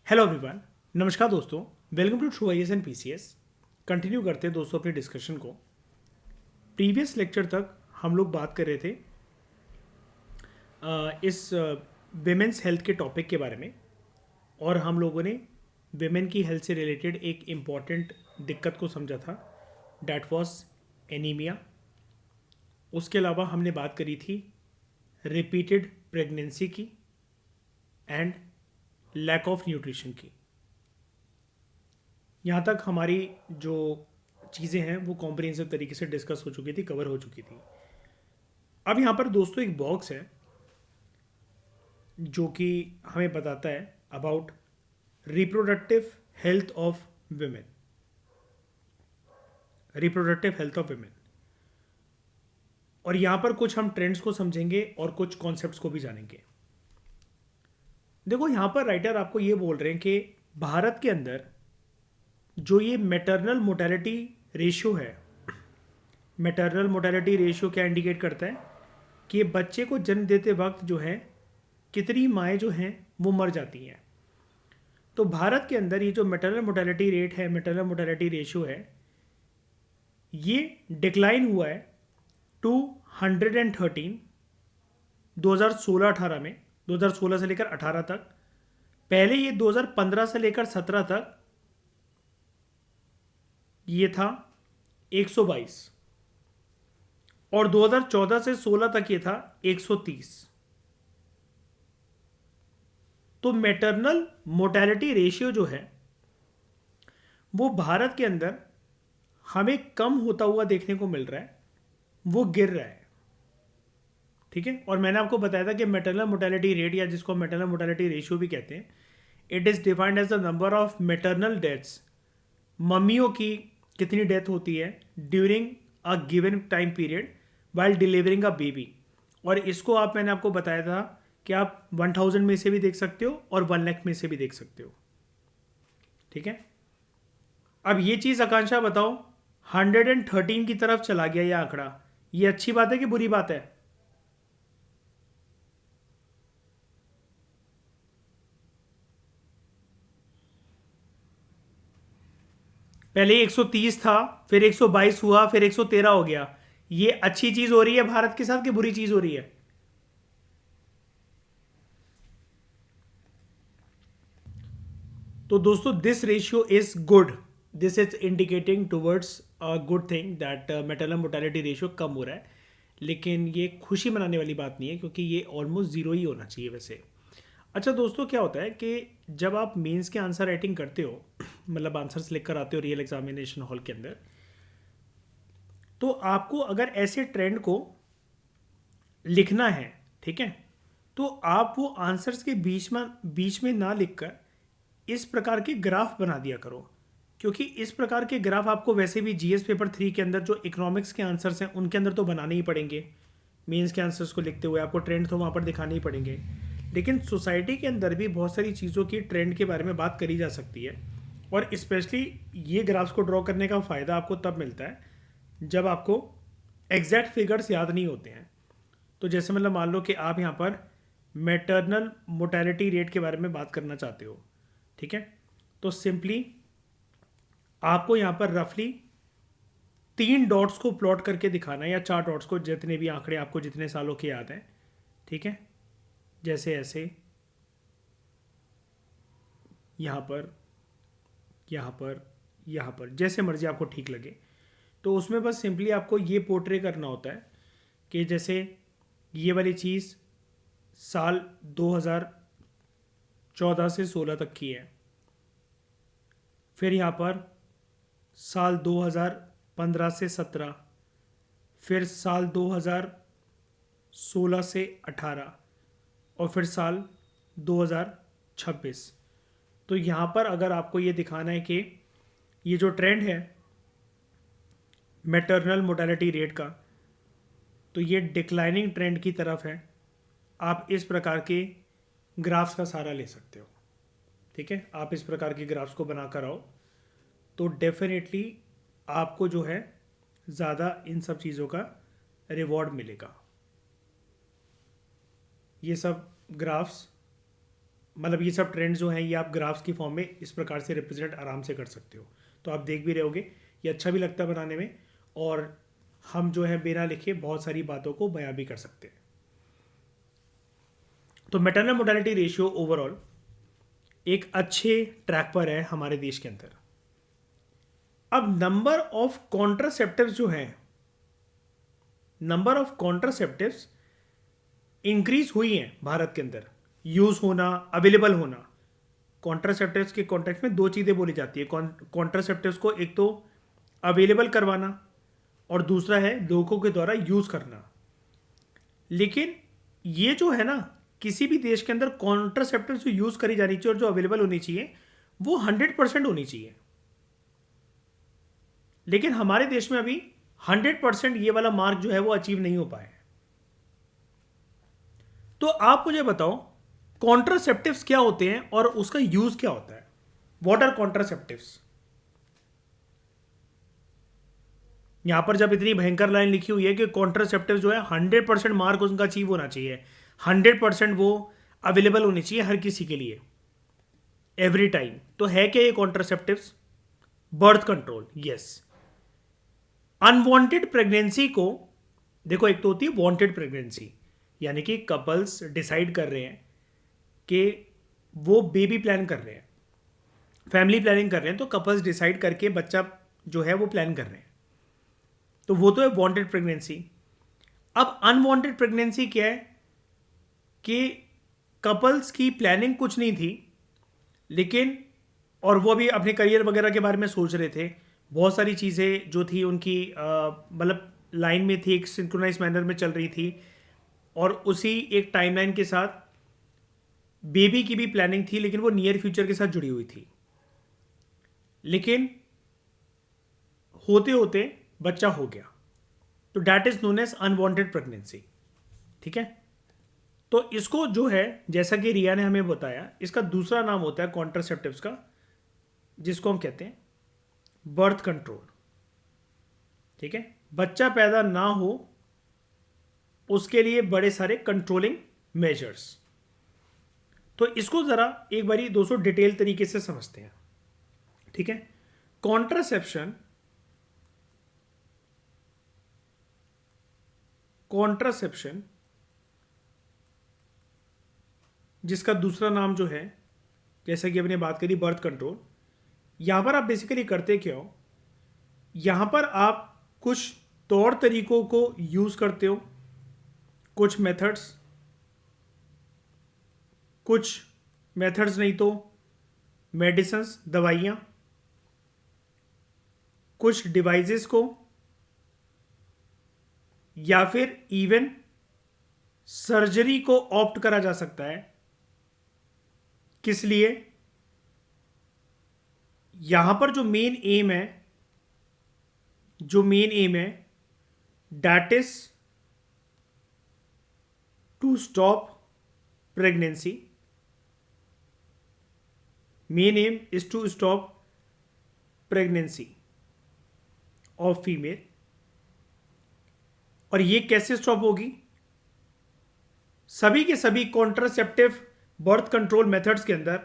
Hello everyone. नमस्कार दोस्तों। Welcome to true IAS and PCS. Continue करते हैं दोस्तों अपनी डिस्कशन को। प्रीवियस लेक्चर तक हम लोग बात कर रहे थे इस विमेंस हेल्थ के टॉपिक के बारे में, और हम लोगों ने विमेन की हेल्थ से रिलेटेड एक इम्पॉर्टेंट दिक्कत को समझा था, डैट वॉज एनीमिया। उसके अलावा हमने बात करी थी रिपीटेड प्रेगनेंसी की एंड लैक ऑफ न्यूट्रिशन की। यहाँ तक हमारी जो चीज़ें हैं वो कॉम्प्रिहेंसिव तरीके से डिस्कस हो चुकी थी, कवर हो चुकी थी। अब यहाँ पर दोस्तों एक बॉक्स है जो कि हमें बताता है about reproductive health of women. Reproductive health of women, और यहाँ पर कुछ हम ट्रेंड्स को समझेंगे और कुछ कॉन्सेप्ट्स को भी जानेंगे। देखो, यहाँ पर राइटर आपको ये बोल रहे हैं कि भारत के अंदर जो ये मैटरनल मोर्टेलिटी रेशियो है, मैटरनल मोर्टेलिटी रेशियो क्या इंडिकेट करता है कि बच्चे को जन्म देते वक्त जो है कितनी माएँ जो हैं वो मर जाती हैं। तो भारत के अंदर ये जो मैटरनल मोर्टेलिटी रेट है, मैटरनल मोर्टेलिटी रेशियो है, ये डिक्लाइन हुआ है टू 113 2016-18 में, 2016 से लेकर 18 तक। पहले ये 2015 से लेकर 17 तक ये था 122, और 2014 से 16 तक ये था 130। तो मैटरनल मोर्टेलिटी रेशियो जो है वो भारत के अंदर हमें कम होता हुआ देखने को मिल रहा है, वो गिर रहा है। ठीक है, और मैंने आपको बताया था कि मैटरनल मोर्टेलिटी रेट, या जिसको मैटरनल मोर्टेलिटी रेशियो भी कहते हैं, it is defined as the number of maternal deaths. मम्मियों की कितनी डेथ होती है during a given time period while delivering a baby. और इसको मैंने आपको बताया था कि आप 1000 में से भी देख सकते हो और 1 लाख में से भी देख सकते हो। ठीक है, अब ये चीज़ आकांक्षा बताओ, 113 की तरफ चला गया ये आंकड़ा, ये अच्छी बात है कि बुरी बात है? पहले 130 था, फिर 122 हुआ, फिर 113 हो गया। ये अच्छी चीज हो रही है भारत के साथ कि बुरी चीज हो रही है? तो दोस्तों, this ratio is good. This is indicating towards a good thing that maternal mortality ratio कम हो रहा है। लेकिन ये खुशी मनाने वाली बात नहीं है, क्योंकि ये ऑलमोस्ट जीरो ही होना चाहिए वैसे। अच्छा दोस्तों, क्या होता है कि जब आप मेंस के आंसर राइटिंग करते हो, मतलब आंसर्स लिख कर आते हो रियल एग्जामिनेशन हॉल के अंदर, तो आपको अगर ऐसे ट्रेंड को लिखना है, ठीक है, तो आप वो आंसर्स के बीच में ना लिखकर इस प्रकार के ग्राफ बना दिया करो। क्योंकि इस प्रकार के ग्राफ आपको वैसे भी जीएस पेपर 3 के अंदर जो इकोनॉमिक्स के आंसर्स हैं उनके अंदर तो बनाने ही पड़ेंगे। मेंस के आंसर्स को लिखते हुए आपको ट्रेंड तो वहाँ पर दिखाने ही पड़ेंगे। लेकिन सोसाइटी के अंदर भी बहुत सारी चीज़ों की ट्रेंड के बारे में बात करी जा सकती है, और स्पेशली ये ग्राफ्स को ड्रॉ करने का फ़ायदा आपको तब मिलता है जब आपको एग्जैक्ट फिगर्स याद नहीं होते हैं। तो जैसे मतलब मान लो कि आप यहाँ पर मैटरनल मोर्टेलिटी रेट के बारे में बात करना चाहते हो, ठीक है, तो सिंपली आपको यहाँ पर रफली 3 डॉट्स को प्लॉट करके दिखाना है, या 4 डॉट्स को, जितने भी आंकड़े आपको जितने सालों के याद हैं। ठीक है, जैसे ऐसे यहाँ पर, यहाँ पर, यहाँ पर, जैसे मर्जी आपको ठीक लगे। तो उसमें बस सिंपली आपको ये पोर्ट्रे करना होता है कि जैसे ये वाली चीज़ साल 2014 से 16 तक की है, फिर यहाँ पर साल 2015 से 17, फिर साल 2016 से 18, और फिर साल 2026। तो यहाँ पर अगर आपको ये दिखाना है कि ये जो ट्रेंड है मैटरनल मोर्टेलिटी रेट का, तो ये डिक्लाइनिंग ट्रेंड की तरफ है, आप इस प्रकार के ग्राफ्स का सहारा ले सकते हो। ठीक है, आप इस प्रकार के ग्राफ्स को बनाकर आओ, तो डेफिनेटली आपको जो है ज़्यादा इन सब चीज़ों का रिवॉर्ड मिलेगा। ये सब ग्राफ्स मतलब ये सब ट्रेंड्स जो हैं ये आप ग्राफ्स की फॉर्म में इस प्रकार से रिप्रेजेंट आराम से कर सकते हो। तो आप देख भी रहे होगे, ये अच्छा भी लगता है बनाने में, और हम जो है बिना लिखे बहुत सारी बातों को बयां भी कर सकते हैं। तो मैटरनल मोर्टेलिटी रेशियो ओवरऑल एक अच्छे ट्रैक पर है हमारे देश के अंदर। अब नंबर ऑफ कॉन्ट्रासेप्टिव्स जो हैं, नंबर ऑफ कॉन्ट्रासेप्टिव्स इंक्रीज हुई हैं भारत के अंदर, यूज होना, अवेलेबल होना। कॉन्ट्रासेप्टिव्स के कॉन्टेक्स्ट में दो चीज़ें बोली जाती है कॉन्ट्रासेप्टिव्स को, एक तो अवेलेबल करवाना और दूसरा है लोगों के द्वारा यूज करना। लेकिन ये जो है ना, किसी भी देश के अंदर कॉन्ट्रासेप्टिव्स जो यूज करी जानी चाहिए और जो अवेलेबल होनी चाहिए वो 100% होनी चाहिए। लेकिन हमारे देश में अभी 100% ये वाला मार्क जो है वो अचीव नहीं हो पाया है। तो आप मुझे बताओ कॉन्ट्रासेप्टिव्स क्या होते हैं और उसका यूज क्या होता है। What are contraceptives. यहां पर जब इतनी भयंकर लाइन लिखी हुई है कि कॉन्ट्रासेप्टिव जो है 100% मार्क उनका अचीव होना चाहिए, 100% वो अवेलेबल होनी चाहिए हर किसी के लिए एवरी टाइम, तो है क्या ये contraceptives? Birth control, yes. Unwanted pregnancy को देखो, एक तो होती है वांटेड प्रेगनेंसी, यानी कि कपल्स डिसाइड कर रहे हैं कि वो बेबी प्लान कर रहे हैं, फैमिली प्लानिंग कर रहे हैं, तो कपल्स डिसाइड करके बच्चा जो है वो प्लान कर रहे हैं, तो वो तो है वांटेड प्रेगनेंसी। अब अनवांटेड प्रेगनेंसी क्या है कि कपल्स की प्लानिंग कुछ नहीं थी, लेकिन और वो भी अपने करियर वगैरह के बारे में सोच रहे थे, बहुत सारी चीज़ें जो थी उनकी मतलब लाइन में थी, एक सिंक्रोनाइज मैनर में चल रही थी, और उसी एक टाइमलाइन के साथ बेबी की भी प्लानिंग थी, लेकिन वो नियर फ्यूचर के साथ जुड़ी हुई थी। लेकिन होते होते बच्चा हो गया, तो that is known as unwanted pregnancy. ठीक है, तो इसको जो है, जैसा कि रिया ने हमें बताया, इसका दूसरा नाम होता है कॉन्ट्रासेप्टिव्स का, जिसको हम कहते हैं बर्थ कंट्रोल। ठीक है, बच्चा पैदा ना हो उसके लिए बड़े सारे कंट्रोलिंग मेजर्स। तो इसको जरा एक बारी दोस्तों डिटेल तरीके से समझते हैं। ठीक है, कॉन्ट्रासेप्शन, कॉन्ट्रासेप्शन जिसका दूसरा नाम जो है, जैसा कि अपने बात करी बर्थ कंट्रोल, यहां पर आप बेसिकली करते क्या हो, यहां पर आप कुछ तौर तरीकों को यूज करते हो, कुछ मेथड्स नहीं तो मेडिसिन्स, दवाइयाँ, कुछ डिवाइसेस को, या फिर इवन सर्जरी को ऑप्ट करा जा सकता है। किस लिए? यहां पर जो मेन एम है, that is to stop pregnancy. Main aim is to stop pregnancy of female. और ये कैसे स्टॉप होगी? सभी के सभी कॉन्ट्रासेप्टिव बर्थ कंट्रोल मेथड्स के अंदर,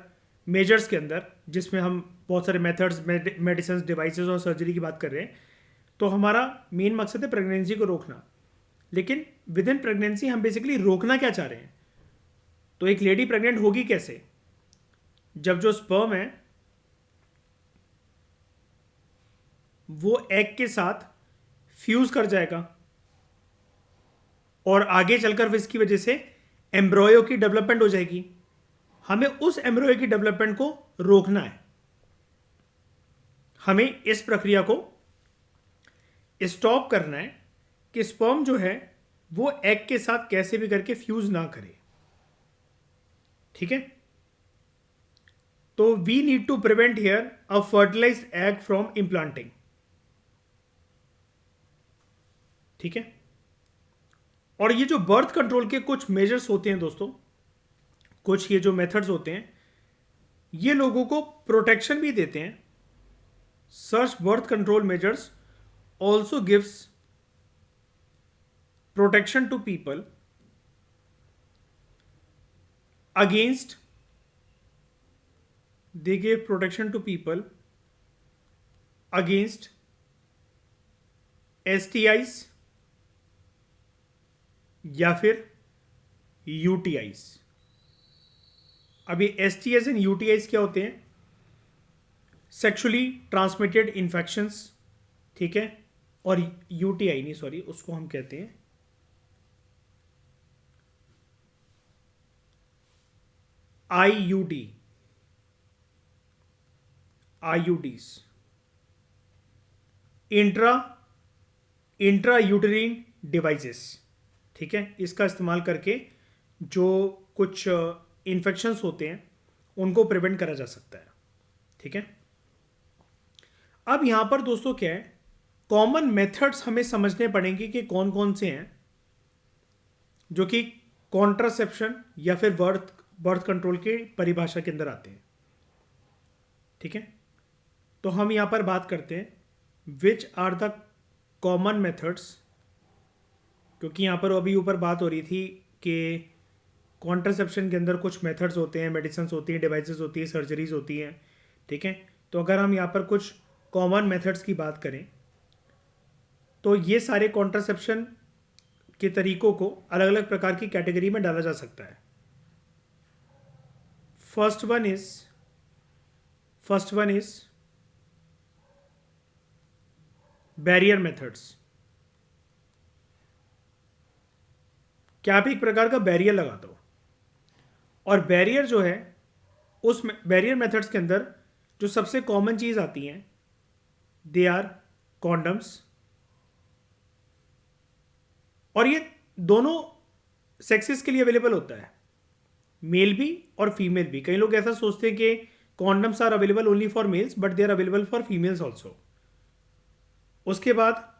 मेजर्स के अंदर, जिसमें हम बहुत सारे मेथड्स, मेडिसिन, डिवाइसेस और सर्जरी की बात कर रहे हैं, तो हमारा मेन मकसद है प्रेगनेंसी को रोकना। लेकिन विद इन प्रेगनेंसी हम बेसिकली रोकना क्या चाह रहे हैं? तो एक लेडी प्रेग्नेंट होगी कैसे? जब जो स्पर्म है वो एग के साथ फ्यूज कर जाएगा और आगे चलकर इसकी वजह से एम्ब्रॉयो की डेवलपमेंट हो जाएगी। हमें उस एम्ब्रॉयो की डेवलपमेंट को रोकना है, हमें इस प्रक्रिया को स्टॉप करना है कि स्पर्म जो है वो एग के साथ कैसे भी करके फ्यूज ना करे। ठीक है, तो we need to prevent here a fertilised egg from implanting. ठीक है, और ये जो बर्थ कंट्रोल के कुछ मेजर्स होते हैं दोस्तों, कुछ ये जो मेथड्स होते हैं, ये लोगों को प्रोटेक्शन भी देते हैं। Such birth control measures also gives protection to people against they gave protection to people against STIs या फिर UTIs। अभी STIs एंड UTIs क्या होते हैं? सेक्सुअली ट्रांसमिटेड इन्फेक्शंस, ठीक है। और UTI नहीं, सॉरी, उसको हम कहते हैं IUDs, इंट्रा यूटेरिन डिवाइसेस, ठीक है। इसका इस्तेमाल करके जो कुछ इन्फेक्शंस होते हैं उनको प्रिवेंट करा जा सकता है, ठीक है। अब यहां पर दोस्तों क्या है, कॉमन मेथड्स हमें समझने पड़ेंगे कि कौन कौन से हैं जो कि कॉन्ट्रासेप्शन या फिर बर्थ कंट्रोल के परिभाषा के अंदर आते हैं, ठीक है। तो हम यहां पर बात करते हैं which are the common methods, क्योंकि यहां पर अभी ऊपर बात हो रही थी कि कॉन्ट्रासेप्शन के अंदर कुछ मेथड्स होते हैं, मेडिसिन होती हैं, डिवाइसेस होती हैं, सर्जरीज होती हैं, ठीक है। तो अगर हम यहाँ पर कुछ कॉमन मेथड्स की बात करें तो ये सारे कॉन्ट्रासेप्शन के तरीकों को अलग अलग प्रकार की कैटेगरी में डाला जा सकता है। First one is barrier methods. क्या आप एक प्रकार का बैरियर लगाते हो, और बैरियर जो है, उस बैरियर मेथड्स के अंदर जो सबसे कॉमन चीज आती हैं दे आर कॉन्डम्स। और ये दोनों सेक्सेस के लिए अवेलेबल होता है, मेल भी और फीमेल भी। कई लोग ऐसा सोचते हैं कि condoms are available only for males, but they are available for females also. उसके बाद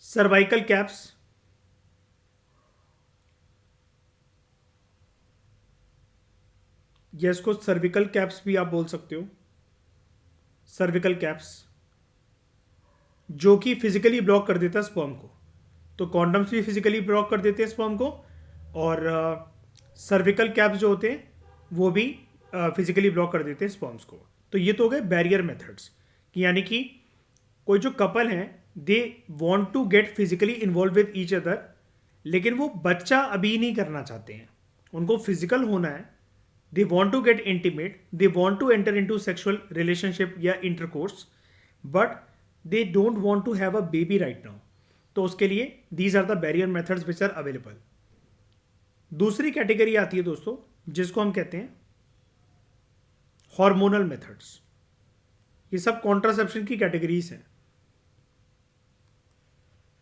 सर्वाइकल कैप्स, या इसको सर्विकल कैप्स भी आप बोल सकते हो। सर्विकल कैप्स जो कि फिजिकली ब्लॉक कर देता है स्पर्म को, तो कॉन्डम्स भी फिजिकली ब्लॉक कर देते हैं स्पर्म को, और सर्विकल कैप्स जो होते हैं वो भी फिजिकली ब्लॉक कर देते हैं स्पर्म्स को। तो ये तो हो गए बैरियर मेथड्स, कि यानी कि कोई जो कपल हैं they want to get physically involve with each other, लेकिन वो बच्चा अभी नहीं करना चाहते हैं, उनको फिजिकल होना है। They want to get intimate, they want to enter into sexual relationship या intercourse, but they don't want to have a baby right now. तो उसके लिए these are the barrier methods which are available. दूसरी category आती है दोस्तों जिसको हम कहते हैं हार्मोनल मेथड्स। ये सब कॉन्ट्रासेप्शन की कैटेगरीज हैं।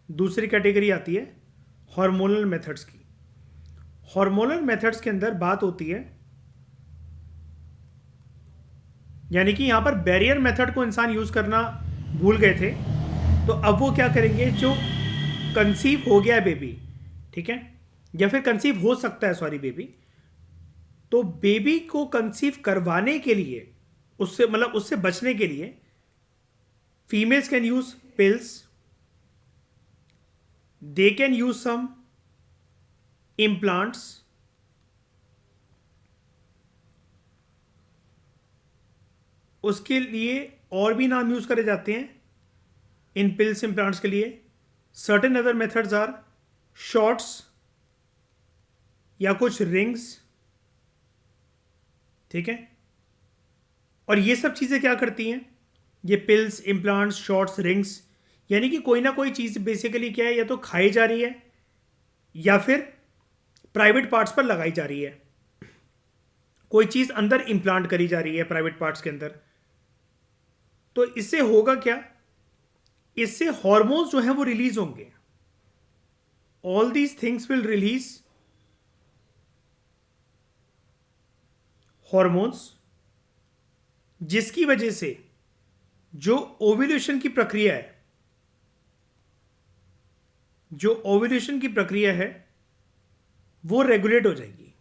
दूसरी कैटेगरी आती है हार्मोनल मेथड्स की। हार्मोनल मेथड्स के अंदर बात होती है, यानी कि यहां पर बैरियर मेथड को इंसान यूज करना भूल गए थे, तो अब वो क्या करेंगे, जो कंसीव हो गया है बेबी, ठीक है, या फिर कंसीव हो सकता है, सॉरी, बेबी, तो बेबी को कंसीव करवाने के लिए, उससे बचने के लिए females can use pills, they can use some implants, उसके लिए और भी नाम यूज करे जाते हैं इन पिल्स इम्प्लांट्स के लिए। Certain other methods are shorts या कुछ रिंग्स, ठीक है। और ये सब चीजें क्या करती हैं, ये पिल्स, इम्प्लांट्स, शॉर्ट्स, रिंग्स, यानी कि कोई ना कोई चीज बेसिकली क्या है, या तो खाई जा रही है या फिर प्राइवेट पार्ट्स पर लगाई जा रही है। कोई चीज अंदर इंप्लांट करी जा रही है प्राइवेट पार्ट्स के अंदर। तो इससे होगा क्या, इससे हॉर्मोन्स जो हैं वो रिलीज होंगे। All these things will release hormones, जिसकी वजह से जो ओव्यूलेशन की प्रक्रिया है, वो रेगुलेट हो जाएगी।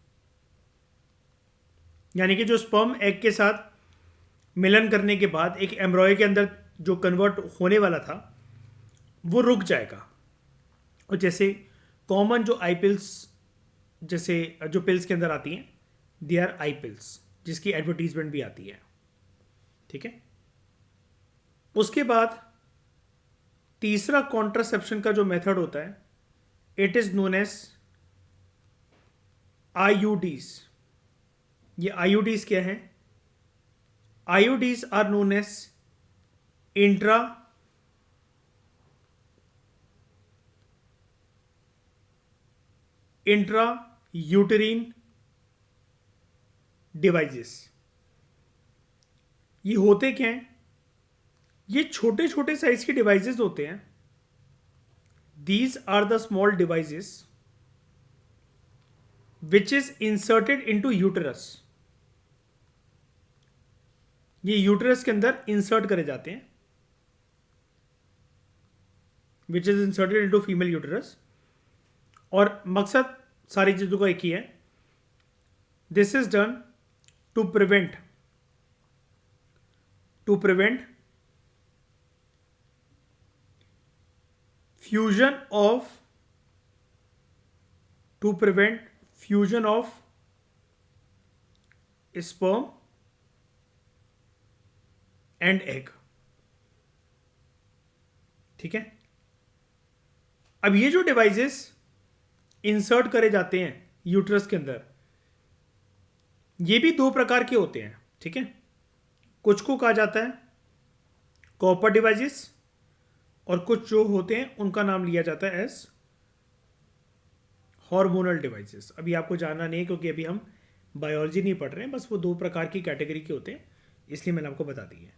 यानी कि जो स्पर्म एग के साथ मिलन करने के बाद एक एम्ब्रॉय के अंदर जो कन्वर्ट होने वाला था वो रुक जाएगा। और जैसे कॉमन जो आई पिल्स, जैसे जो पिल्स के अंदर आती हैं, दे आर आई पिल्स, जिसकी एडवर्टीजमेंट भी आती है, ठीक है। उसके बाद तीसरा कॉन्ट्रासेप्शन का जो मेथड होता है, it is known as IUDs. ये आईयूडीज क्या है? IUDs are known as intra uterine devices. ये होते क्या हैं? ये छोटे छोटे साइज के डिवाइसेस होते हैं। These are the small devices which is inserted into uterus. ये यूटेरस के अंदर इंसर्ट करे जाते हैं, which is inserted into female uterus. और मकसद सारी चीजों का एक ही है, this is done to prevent fusion of sperm and egg, ठीक है। अब ये जो डिवाइसेस इंसर्ट करे जाते हैं यूट्रस के अंदर, ये भी दो प्रकार के होते हैं, ठीक है। कुछ को कहा जाता है कॉपर डिवाइसेस, और कुछ जो होते हैं उनका नाम लिया जाता है एज हार्मोनल डिवाइसेस। अभी आपको जानना नहीं है क्योंकि अभी हम बायोलॉजी नहीं पढ़ रहे हैं, बस वो दो प्रकार की कैटेगरी के होते हैं, इसलिए मैंने आपको बता दी है।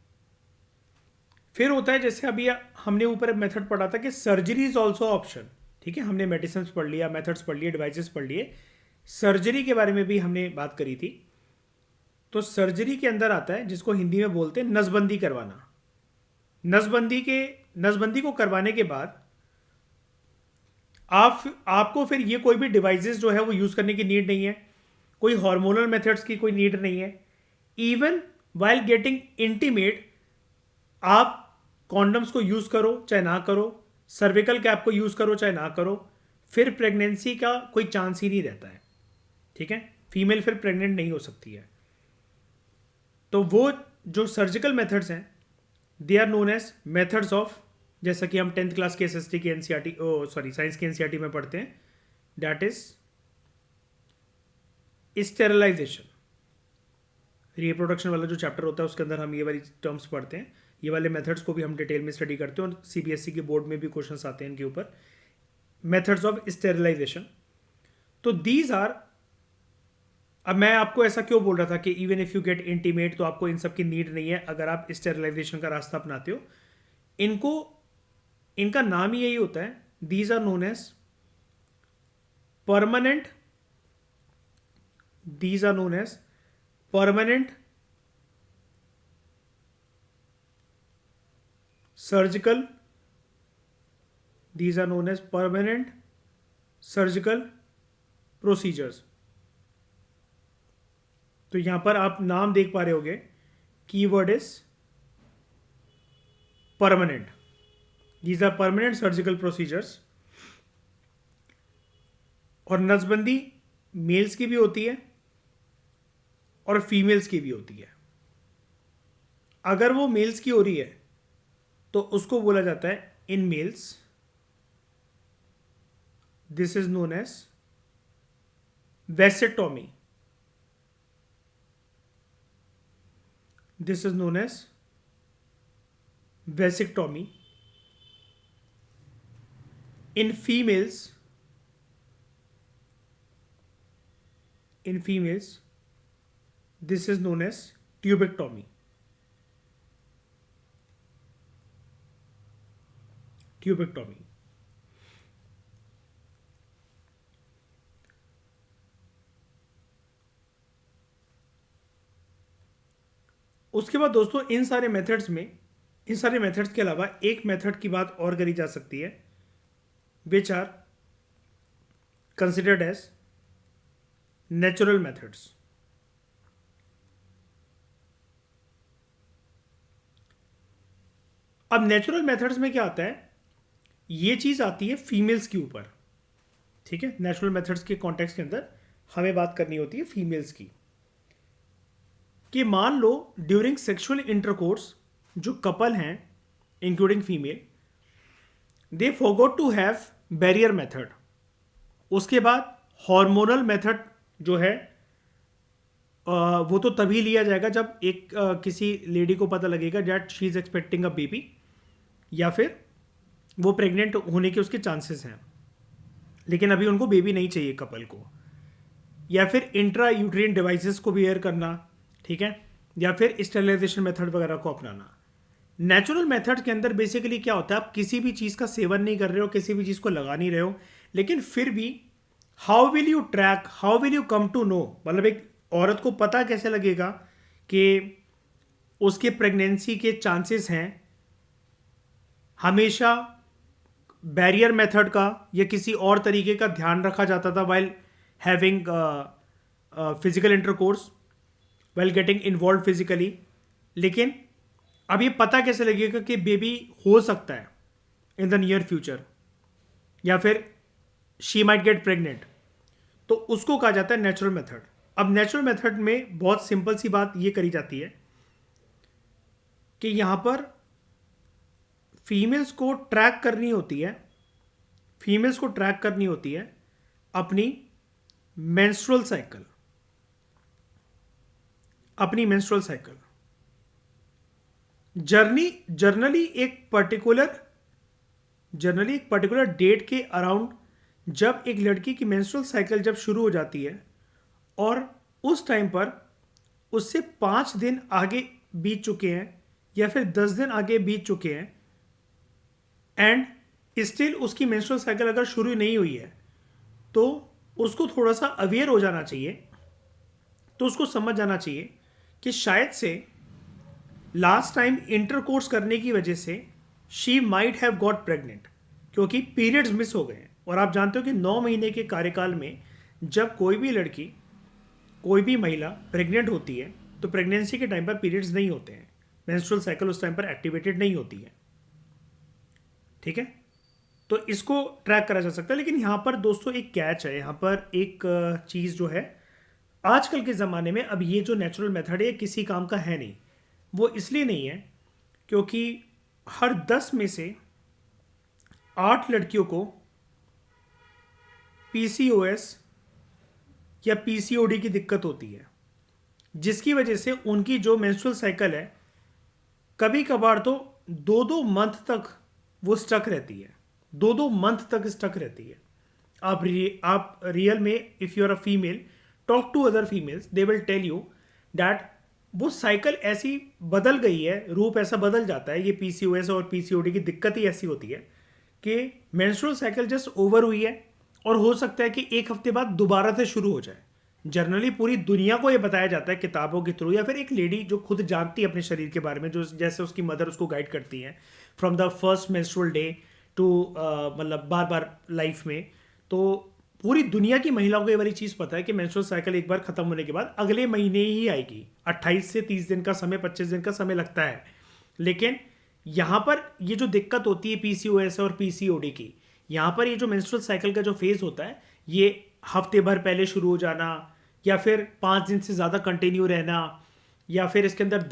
फिर होता है जैसे अभी हमने ऊपर मेथड पढ़ा था कि सर्जरी इज ऑल्सो ऑप्शन, ठीक है। हमने मेडिसिन पढ़ लिया, मेथड्स पढ़ लिए, डिवाइसेस पढ़ लिए, सर्जरी के बारे में भी हमने बात करी थी। तो सर्जरी के अंदर आता है जिसको हिंदी में बोलते हैं नसबंदी करवाना। नसबंदी को करवाने के बाद आपको फिर ये कोई भी डिवाइसेस जो है वो यूज करने की नीड नहीं है, कोई हार्मोनल मेथड्स की कोई नीड नहीं है। इवन वाइल गेटिंग इंटीमेट आप कॉन्डम्स को यूज करो चाहे ना करो, सर्विकल कैप को यूज करो चाहे ना करो, फिर प्रेगनेंसी का कोई चांस ही नहीं रहता है, ठीक है। फीमेल फिर प्रेग्नेंट नहीं हो सकती है। तो वो जो सर्जिकल मेथड्स हैं they are known as methods of, जैसा कि हम 10th क्लास के एसएसटी की एनसीईआरटी साइंस की एनसीईआरटी में पढ़ते हैं, दैट इज स्टेरिलाइजेशन। रिप्रोडक्शन वाला जो चैप्टर होता है उसके अंदर हम ये वाली टर्म्स पढ़ते हैं, ये वाले मेथड्स को भी हम डिटेल में स्टडी करते हैं और सीबीएसई के बोर्ड में भी क्वेश्चंस आते हैं इनके ऊपर, मेथड्स ऑफ स्टेरिलाइजेशन। तो दीज आर, अब मैं आपको ऐसा क्यों बोल रहा था कि even if you get intimate तो आपको इन सब की नीड नहीं है अगर आप स्टेरिलाइजेशन का रास्ता अपनाते हो। इनका नाम ही यही होता है, these are known as permanent, surgical, these are known as permanent surgical procedures। तो यहां पर आप नाम देख पा रहे होगे, keyword is permanent. These are permanent surgical procedures. और नसबंदी मेल्स की भी होती है और फीमेल्स की भी होती है। अगर वो मेल्स की हो रही है तो उसको बोला जाता है in males, this is known as vasectomy. This is known as vasectomy. In females this is known as tubectomy। उसके बाद दोस्तों इन सारे मेथड्स के अलावा एक मेथड की बात और करी जा सकती है, which are considered as natural methods. अब नेचुरल मेथड्स में क्या आता है, ये चीज आती है फीमेल्स के ऊपर, ठीक है। नेचुरल मेथड्स के कॉन्टेक्स्ट के अंदर हमें बात करनी होती है फीमेल्स की। कि मान लो ड्यूरिंग सेक्सुअल इंटरकोर्स जो कपल हैं including female, they forgot to have barrier method, उसके बाद हार्मोनल मेथड जो है वो तो तभी लिया जाएगा जब एक किसी लेडी को पता लगेगा that she is expecting a baby, या फिर वो प्रेग्नेंट होने के उसके चांसेस हैं, लेकिन अभी उनको बेबी नहीं चाहिए कपल को। या फिर इंट्रा यूट्रिन डिवाइसेस को वेयर करना, ठीक है, या फिर स्टेरिलाइजेशन मेथड वगैरह को अपनाना। नेचुरल मेथड के अंदर बेसिकली क्या होता है, आप किसी भी चीज़ का सेवन नहीं कर रहे हो, किसी भी चीज़ को लगा नहीं रहे हो, लेकिन फिर भी how will you track, how will you come to know, मतलब एक औरत को पता कैसे लगेगा कि उसके प्रेगनेंसी के चांसेस हैं। हमेशा बैरियर मेथड का या किसी और तरीके का ध्यान रखा जाता था while having physical intercourse, while getting involve physically, लेकिन अब ये पता कैसे लगेगा कि बेबी हो सकता है इन द नियर फ्यूचर, या फिर शी माइट गेट प्रेग्नेंट, तो उसको कहा जाता है नेचुरल मेथड। अब नेचुरल मेथड में बहुत सिंपल सी बात ये करी जाती है कि यहां पर फीमेल्स को ट्रैक करनी होती है, फीमेल्स को ट्रैक करनी होती है अपनी मेंस्ट्रुअल साइकिल, अपनी मेंस्ट्रुअल साइकिल जर्नली एक पर्टिकुलर डेट के अराउंड जब एक लड़की की मेंस्ट्रुअल साइकिल जब शुरू हो जाती है और उस टाइम पर उससे 5 दिन आगे बीत चुके हैं या फिर 10 दिन आगे बीत चुके हैं एंड स्टिल उसकी मेंस्ट्रुअल साइकिल अगर शुरू नहीं हुई है, तो उसको थोड़ा सा अवेयर हो जाना चाहिए, तो उसको समझ जाना चाहिए कि शायद से लास्ट टाइम इंटरकोर्स करने की वजह से she might have got pregnant, क्योंकि पीरियड्स मिस हो गए हैं। और आप जानते हो कि 9 महीने के कार्यकाल में जब कोई भी लड़की, कोई भी महिला प्रेग्नेंट होती है तो प्रेगनेंसी के टाइम पर पीरियड्स नहीं होते हैं, मेंस्ट्रुअल साइकिल उस टाइम पर एक्टिवेटेड नहीं होती है, ठीक है। तो इसको ट्रैक करा जा सकता है, लेकिन यहाँ पर दोस्तों एक कैच है, यहाँ पर एक चीज़ जो है आजकल के ज़माने में, अब ये जो नेचुरल मेथड है किसी काम का है नहीं। वो इसलिए नहीं है क्योंकि हर 10 में से 8 लड़कियों को पीसीओएस या पीसीओडी की दिक्कत होती है, जिसकी वजह से उनकी जो मेंस्ट्रुअल साइकिल है कभी कभार तो 2-2 मंथ तक वो स्टक रहती है, 2-2 मंथ तक स्टक रहती है। आप रियल में if you are a female, talk to other females, they will tell you that वो साइकिल ऐसी बदल गई है, रूप ऐसा बदल जाता है। ये पीसीओएस और पीसीओडी की दिक्कत ही ऐसी होती है कि मेंस्ट्रुअल साइकिल जस्ट ओवर हुई है और हो सकता है कि एक हफ्ते बाद दोबारा से शुरू हो जाए। जनरली पूरी दुनिया को ये बताया जाता है किताबों के थ्रू, या फिर एक लेडी जो खुद जानती है अपने शरीर के बारे में, जो जैसे उसकी मदर उसको गाइड करती है from the first menstrual day to मतलब बार बार लाइफ में। तो पूरी दुनिया की महिलाओं को ये वाली चीज़ पता है कि मेंस्ट्रुअल साइकिल एक बार खत्म होने के बाद अगले महीने ही आएगी। 28 से 30 दिन का समय, 25 दिन का समय लगता है। लेकिन यहाँ पर ये जो दिक्कत होती है पीसीओएस और पीसीओडी की, यहाँ पर ये जो मेंस्ट्रुअल साइकिल का जो फेज होता है, ये हफ्ते भर पहले शुरू हो जाना, या फिर 5 दिन से ज़्यादा कंटिन्यू रहना, या फिर इसके अंदर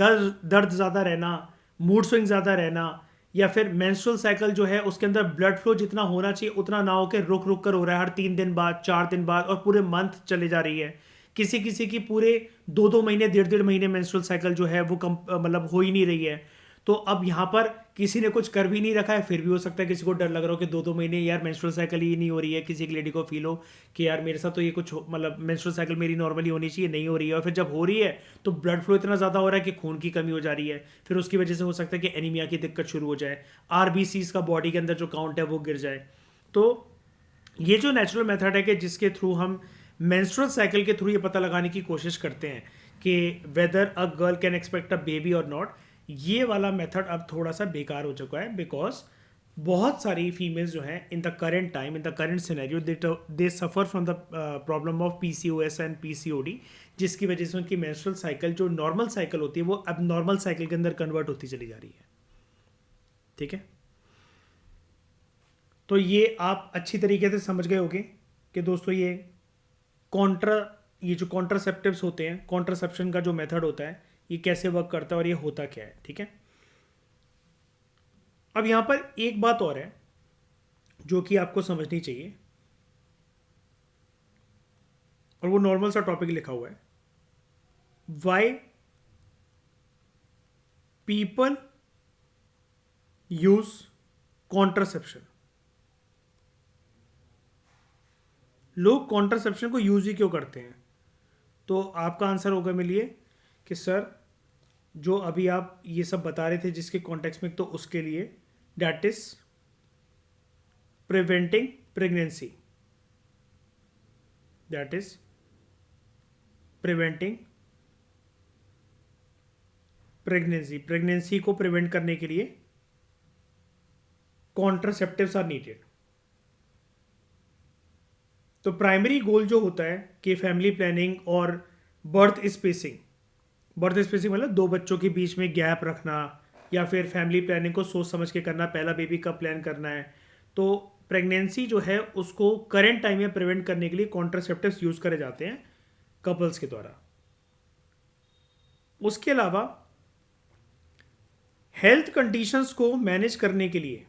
दर्द ज़्यादा रहना, मूड स्विंग ज़्यादा रहना, या फिर मेंस्ट्रुअल साइकिल जो है उसके अंदर ब्लड फ्लो जितना होना चाहिए उतना ना होकर रुक रुक कर हो रहा है, हर 3 दिन बाद, 4 दिन बाद, और पूरे मंथ चले जा रही है। किसी किसी की पूरे 2-2 महीने, 1.5-1.5 महीने मेंस्ट्रुअल साइकिल जो है वो कम मतलब हो ही नहीं रही है। तो अब यहाँ पर किसी ने कुछ कर भी नहीं रखा है, फिर भी हो सकता है किसी को डर लग रहा हो कि 2-2 महीने यार मेंस्ट्रुअल साइकिल ही नहीं हो रही है। किसी एक लेडी को फील हो कि यार मेरे साथ तो ये कुछ मतलब मेंस्ट्रुअल साइकिल मेरी नॉर्मली होनी चाहिए, नहीं हो रही है, और फिर जब हो रही है तो ब्लड फ्लो इतना ज़्यादा हो रहा है कि खून की कमी हो जा रही है। फिर उसकी वजह से हो सकता है कि एनीमिया की दिक्कत शुरू हो जाए, आरबीसीज का बॉडी के अंदर जो काउंट है वो गिर जाए। तो ये जो नेचुरल मेथड है कि जिसके थ्रू हम मेंस्ट्रुअल साइकिल के थ्रू ये पता लगाने की कोशिश करते हैं कि weather a girl can expect a baby और नॉट, ये वाला मेथड अब थोड़ा सा बेकार हो चुका है। बिकॉज बहुत सारी फीमेल्स जो हैं in the current time, in the current scenario, they suffer from the problem of PCOS and PCOD, जिसकी वजह से उनकी मेंस्ट्रुअल साइकिल जो नॉर्मल साइकिल होती है वो अब नॉर्मल साइकिल के अंदर कन्वर्ट होती चली जा रही है, ठीक है। तो ये आप अच्छी तरीके से समझ गए होंगे कि दोस्तों ये कॉन्ट्रा ये जो कॉन्ट्रासेप्टिव्स होते हैं, कॉन्ट्रासेप्शन का जो मेथड होता है, ये कैसे वर्क करता है और ये होता क्या है, ठीक है। अब यहाँ पर एक बात और है जो कि आपको समझनी चाहिए, और वो नॉर्मल सा टॉपिक लिखा हुआ है, वाई पीपल यूज कॉन्ट्रासेप्शन। लोग कॉन्ट्रासेप्शन को यूज ही क्यों करते हैं? तो आपका आंसर होगा मेरे लिए कि सर, जो अभी आप ये सब बता रहे थे जिसके कॉन्टेक्स्ट में, तो उसके लिए that is preventing pregnancy, that is preventing pregnancy. Pregnancy को प्रिवेंट करने के लिए कॉन्ट्रासेप्टिव्स आर नीडेड। तो प्राइमरी गोल जो होता है कि फैमिली प्लानिंग और बर्थ स्पेसिंग, बर्थ स्पेसिंग मतलब दो बच्चों के बीच में गैप रखना, या फिर फैमिली प्लानिंग को सोच समझ के करना, पहला बेबी कब प्लान करना है। तो प्रेगनेंसी जो है उसको करंट टाइम में प्रिवेंट करने के लिए कॉन्ट्रासेप्टिव्स यूज करे जाते हैं कपल्स के द्वारा। उसके अलावा हेल्थ कंडीशंस को मैनेज करने के लिए,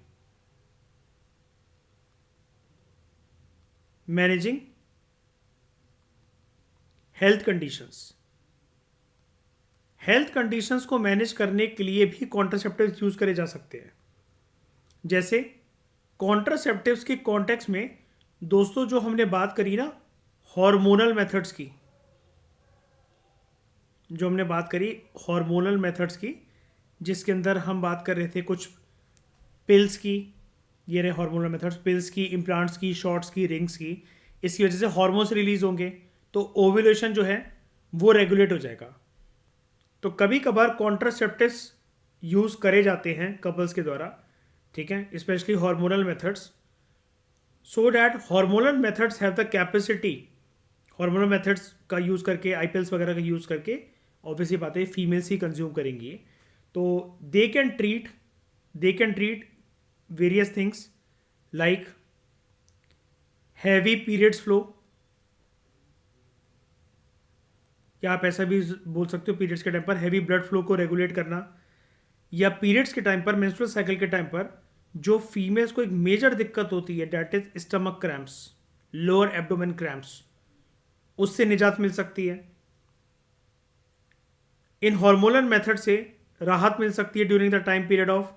managing health conditions, health conditions को मैनेज करने के लिए भी कॉन्ट्रासेप्टिव्स यूज करे जा सकते हैं। जैसे कॉन्ट्रासेप्टिव्स के कॉन्टेक्स्ट में दोस्तों जो हमने बात करी ना हार्मोनल मेथड्स की, जो हमने बात करी हार्मोनल मेथड्स की, जिसके अंदर हम बात कर रहे थे कुछ पिल्स की, ये रहे हार्मोनल मेथड्स, पिल्स की, इम्प्लांट्स की, शॉट्स की, रिंग्स की। इसकी वजह से हार्मोन्स रिलीज होंगे तो ओव्यूलेशन जो है वो रेगुलेट हो जाएगा। तो कभी कभार कॉन्ट्रासेप्टिव्स यूज करे जाते हैं कपल्स के द्वारा, ठीक है, specially hormonal methods, so that hormonal methods have the capacity, hormonal methods का यूज करके, आईपीएल्स वगैरह का यूज करके, ऑब्वियसली बात है फीमेल्स ही कंज्यूम करेंगी, तो they can treat various things like heavy periods flow, या आप ऐसा भी बोल सकते हो पीरियड्स के टाइम पर हैवी ब्लड फ्लो को रेगुलेट करना, या पीरियड्स के टाइम पर, मेंस्ट्रुअल साइकिल के टाइम पर जो फीमेल्स को एक मेजर दिक्कत होती है that is stomach cramps, lower abdomen cramps, उससे निजात मिल सकती है। इन हार्मोनल मेथड से राहत मिल सकती है during the time period of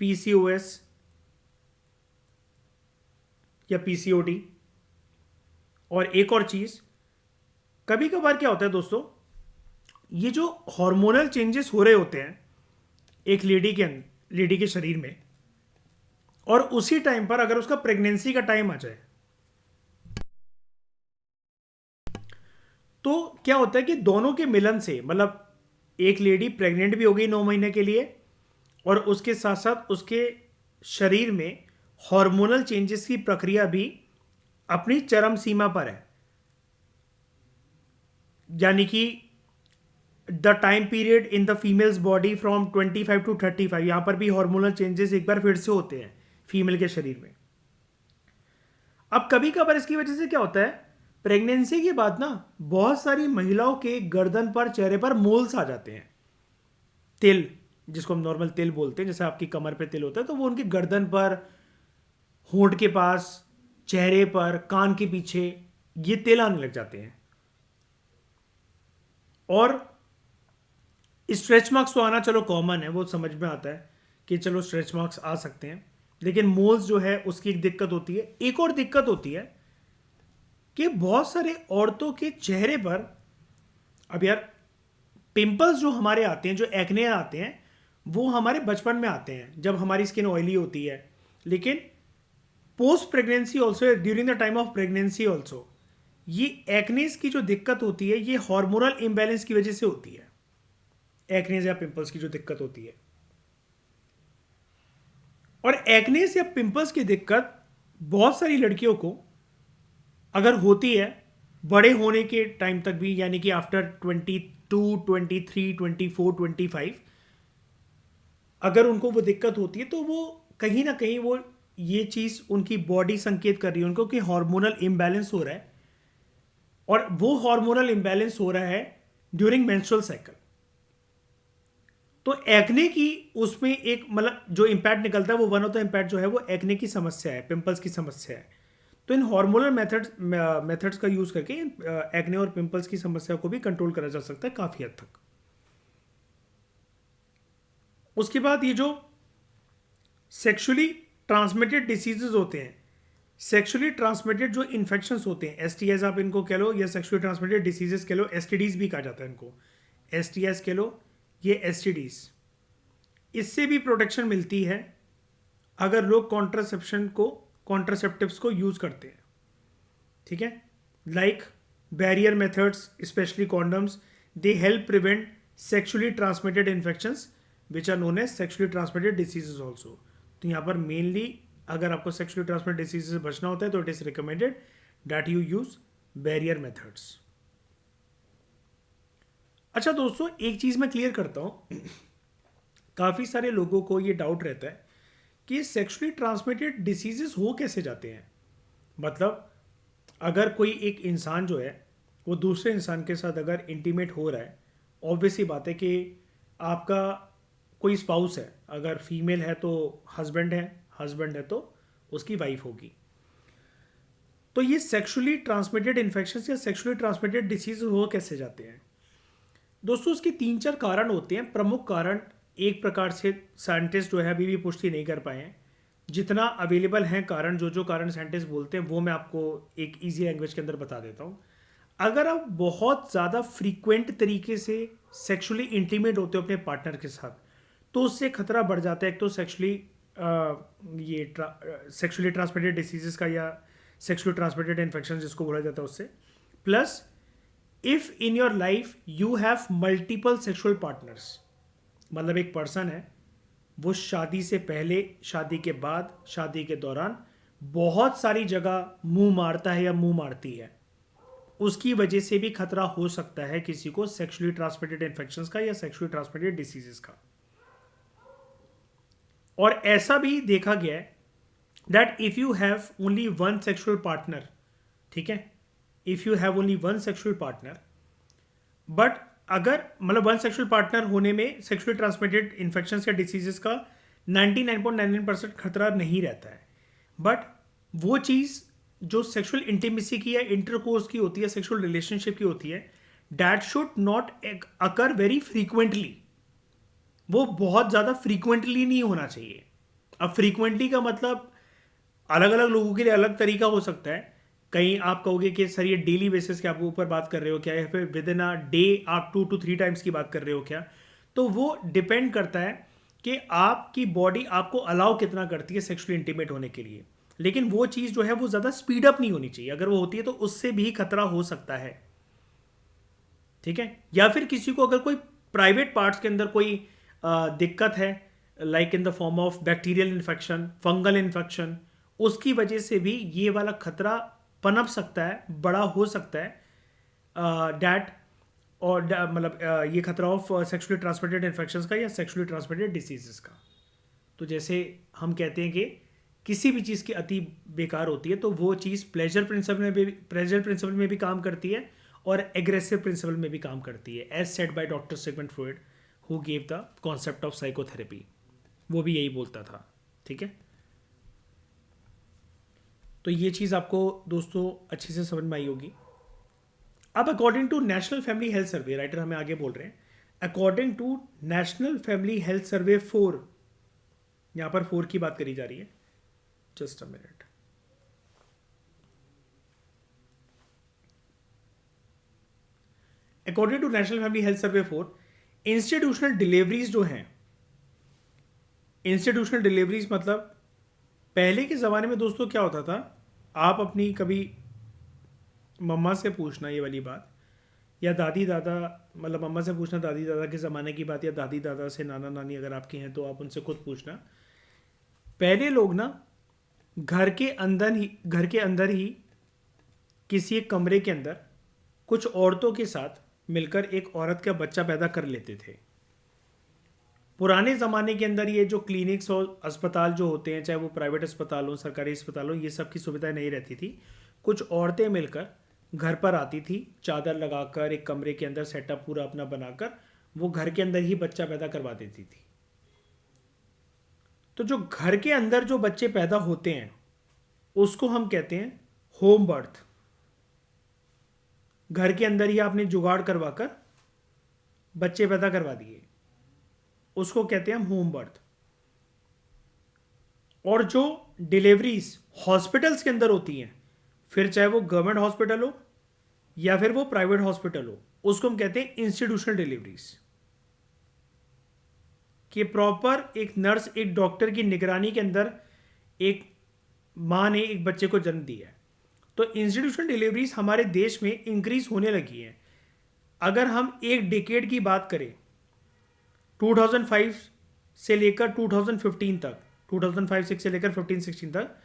PCOS या पीसीओडी। और एक और चीज, कभी कभार क्या होता है दोस्तों, ये जो हार्मोनल चेंजेस हो रहे होते हैं एक लेडी के शरीर में, और उसी टाइम पर अगर उसका प्रेगनेंसी का टाइम आ जाए तो क्या होता है कि दोनों के मिलन से, मतलब एक लेडी प्रेग्नेंट भी हो गई 9 महीने के लिए, और उसके साथ साथ उसके शरीर में हार्मोनल चेंजेस की प्रक्रिया भी अपनी चरम सीमा पर है। यानी कि the time period in the females body from 25 to 35, यहां पर भी हार्मोनल चेंजेस एक बार फिर से होते हैं फीमेल के शरीर में। अब कभी कभार इसकी वजह से क्या होता है, प्रेगनेंसी के बाद ना बहुत सारी महिलाओं के गर्दन पर, चेहरे पर मोल्स आ जाते हैं, तिल, जिसको हम नॉर्मल तिल बोलते हैं, जैसे आपकी कमर पे तिल होता है, तो वो उनकी गर्दन पर, होंठ के पास, चेहरे पर, कान के पीछे ये तिल आने लग जाते हैं। और स्ट्रेच मार्क्स तो आना चलो कॉमन है, वो समझ में आता है कि चलो स्ट्रेच मार्क्स आ सकते हैं, लेकिन मोल्स जो है उसकी एक दिक्कत होती है। एक और दिक्कत होती है कि बहुत सारे औरतों के चेहरे पर, अब यार पिंपल्स जो हमारे आते हैं, जो एक्ने आते हैं, वो हमारे बचपन में आते हैं जब हमारी स्किन ऑयली होती है, लेकिन post pregnancy also, during the time of pregnancy also, ये एक्नेस की जो दिक्कत होती है ये हार्मोनल इम्बैलेंस की वजह से होती है। एक्नेस या पिंपल्स की जो दिक्कत होती है, और एक्नेस या पिंपल्स की दिक्कत बहुत सारी लड़कियों को अगर होती है बड़े होने के टाइम तक भी, यानी कि आफ्टर 22, 23, 24, 25, अगर उनको वो दिक्कत होती है तो वो कहीं ना कहीं वो ये चीज़ उनकी बॉडी संकेत कर रही है उनको कि हार्मोनल इम्बैलेंस हो रहा है, और वो हार्मोनल इम्बैलेंस हो रहा है ड्यूरिंग मेंस्ट्रुअल साइकिल। तो एक्ने की उसमें एक मतलब जो इम्पैक्ट निकलता है वो वन ऑफ द इम्पैक्ट जो है वो एक्ने की समस्या है, पिंपल्स की समस्या है। तो इन हार्मोनल मेथड्स का यूज़ करके एक्ने और पिंपल्स की समस्या को भी कंट्रोल करा जा सकता है काफ़ी हद तक। उसके बाद ये जो सेक्सुअली ट्रांसमिटेड डिसीजेज होते हैं, सेक्सुअली ट्रांसमिटेड जो इन्फेक्शंस होते हैं, एसटीएस आप इनको कह लो या सेक्सुअली ट्रांसमिटेड डिसीजेस कह लो, एसटीडीज भी कहा जाता है इनको, एसटीएस कह लो, ये एसटीडीज, इससे भी प्रोटेक्शन मिलती है अगर लोग कॉन्ट्रासेप्टिव्स को यूज करते हैं। ठीक है, like barrier methods specially condoms, they help prevent sexually transmitted infections which are known as sexually transmitted diseases also. तो यहाँ पर मेनली अगर आपको सेक्सुअली ट्रांसमिटेड डिसीज से बचना होता है तो it is recommended that you use barrier methods. अच्छा दोस्तों, एक चीज मैं क्लियर करता हूं, काफी सारे लोगों को ये डाउट रहता है कि सेक्सुअली ट्रांसमिटेड डिसीजेस हो कैसे जाते हैं। मतलब अगर कोई एक इंसान जो है वो दूसरे इंसान के साथ अगर इंटीमेट हो रहा है, ऑब्वियस ही बात है कि आपका कोई स्पाउस है, अगर फीमेल है तो हस्बैंड है, हस्बैंड है तो उसकी वाइफ होगी। तो ये सेक्सुअली ट्रांसमिटेड इन्फेक्शन या सेक्सुअली ट्रांसमिटेड डिसीज हो कैसे जाते हैं दोस्तों? उसके 3-4 कारण होते हैं। प्रमुख कारण एक प्रकार से साइंटिस्ट जो है अभी भी पुष्टि नहीं कर पाए हैं। जितना अवेलेबल हैं कारण, जो कारण साइंटिस्ट बोलते हैं वो मैं आपको एक इजी लैंग्वेज के अंदर बता देता हूँ। अगर आप बहुत ज़्यादा फ्रीक्वेंट तरीके से सेक्सुअली इंटीमेट होते हो अपने पार्टनर के साथ तो उससे खतरा बढ़ जाता है। एक तो सेक्सुअली ट्रांसमिटेड डिसीजेस का या सेक्सुअली ट्रांसमिटेड इन्फेक्शन जिसको बोला जाता है उससे, plus if in your life you have multiple sexual partners, मतलब एक पर्सन है वो शादी से पहले, शादी के बाद, शादी के दौरान बहुत सारी जगह मुंह मारता है या मुंह मारती है, उसकी वजह से भी खतरा हो सकता है किसी को सेक्सुअली ट्रांसमिटेड इन्फेक्शंस का या सेक्सुअली ट्रांसमिटेड डिसीजेस का। और ऐसा भी देखा गया है that if you have only one sexual partner, ठीक है, if you have only one sexual partner, but अगर मतलब वन सेक्सुअल पार्टनर होने में सेक्सुअली ट्रांसमिटेड इन्फेक्शन या डिसीजेस का 99.99% खतरा नहीं रहता है। बट वो चीज़ जो सेक्सुअल इंटीमेसी की या इंटरकोर्स की होती है, सेक्सुअल रिलेशनशिप की होती है, that should not occur very frequently. वो बहुत ज़्यादा फ्रीक्वेंटली नहीं होना चाहिए। अब फ्रीक्वेंटली का मतलब अलग अलग लोगों के लिए अलग तरीका हो सकता है। कहीं आप कहोगे कि सर ये डेली बेसिस के आप ऊपर बात कर रहे हो क्या, या फिर विद इन अ डे आप 2 to 3 टाइम्स की बात कर रहे हो क्या। तो वो डिपेंड करता है कि आपकी बॉडी आपको अलाउ कितना करती है सेक्सुअली इंटीमेट होने के लिए। लेकिन वो चीज़ जो है वो ज़्यादा स्पीड अप नहीं होनी चाहिए। अगर वो होती है तो उससे भी खतरा हो सकता है। ठीक है, या फिर किसी को अगर कोई प्राइवेट पार्ट्स के अंदर कोई दिक्कत है, like in the form of bacterial infection, fungal infection, उसकी वजह से भी ये वाला खतरा पनप सकता है, बड़ा हो सकता है डैट और मतलब ये खतरा ऑफ सेक्सुअली ट्रांसमिटेड इन्फेक्शंस का या सेक्सुअली ट्रांसमिटेड डिसीजेस का। तो जैसे हम कहते हैं कि किसी भी चीज़ की अति बेकार होती है, तो वो चीज़ प्लेजर प्रिंसिपल में भी काम करती है और एग्रेसिव प्रिंसिपल में भी काम करती है, as said by doctor Sigmund Freud who gave the concept of psychotherapy. वो भी यही बोलता था। ठीक है, तो ये चीज़ आपको दोस्तों अच्छे से समझ में आई होगी। अब according to National Family Health Survey, writer हमें आगे बोल रहे हैं, according to National Family Health Survey 4, यहाँ पर 4 की बात करी जा रही है, just a minute. According to National Family Health Survey 4, institutional deliveries जो हैं, इंस्टीट्यूशनल डिलीवरीज मतलब पहले के ज़माने में दोस्तों क्या होता था, आप अपनी कभी मम्मा से पूछना ये वाली बात, या दादी दादा, मतलब मम्मा से पूछना दादी दादा के ज़माने की बात, या दादी दादा से, नाना नानी अगर आपके हैं तो आप उनसे खुद पूछना। पहले लोग ना घर के अंदर ही किसी एक कमरे के अंदर कुछ औरतों के साथ मिलकर एक औरत का बच्चा पैदा कर लेते थे। पुराने ज़माने के अंदर ये जो क्लिनिक्स और अस्पताल जो होते हैं, चाहे वो प्राइवेट अस्पताल हो, सरकारी अस्पताल हो, ये सब की सुविधाएं नहीं रहती थी। कुछ औरतें मिलकर घर पर आती थी, चादर लगाकर एक कमरे के अंदर सेटअप पूरा अपना बनाकर वो घर के अंदर ही बच्चा पैदा करवा देती थी। तो जो घर के अंदर जो बच्चे पैदा होते हैं उसको हम कहते हैं होम बर्थ। घर के अंदर ही आपने जुगाड़ करवाकर बच्चे पैदा करवा दिए, उसको कहते हैं हम होम बर्थ। और जो डिलीवरीज हॉस्पिटल्स के अंदर होती हैं, फिर चाहे वो गवर्नमेंट हॉस्पिटल हो या फिर वो प्राइवेट हॉस्पिटल हो, उसको हम कहते हैं इंस्टीट्यूशनल डिलीवरीज। कि प्रॉपर एक नर्स एक डॉक्टर की निगरानी के अंदर एक माँ ने एक बच्चे को जन्म दिया है। तो इंस्टीट्यूशनल डिलीवरीज हमारे देश में इंक्रीज होने लगी हैं। अगर हम एक डिकेड की बात करें 2005 से लेकर 2015 तक, 2005-6 से लेकर 15-16 तक,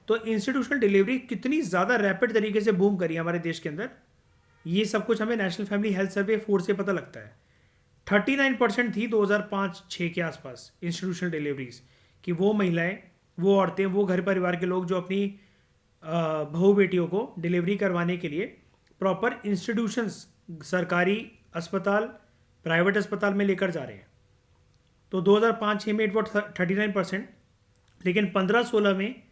तो इंस्टीट्यूशनल डिलीवरी कितनी ज़्यादा रैपिड तरीके से बूम करी हमारे देश के अंदर, ये सब कुछ हमें नेशनल फैमिली हेल्थ सर्वे 4 से पता लगता है। 39% थी 2005-6 के आसपास इंस्टीट्यूशनल डिलीवरीज, कि वो महिलाएं, वो औरतें, वो घर परिवार के लोग जो अपनी बहू बेटियों को डिलीवरी करवाने के लिए प्रॉपर इंस्टीट्यूशंस, सरकारी अस्पताल, प्राइवेट अस्पताल में लेकर जा रहे हैं। तो 2005-6 में इट वॉट 39%, लेकिन 15-16 में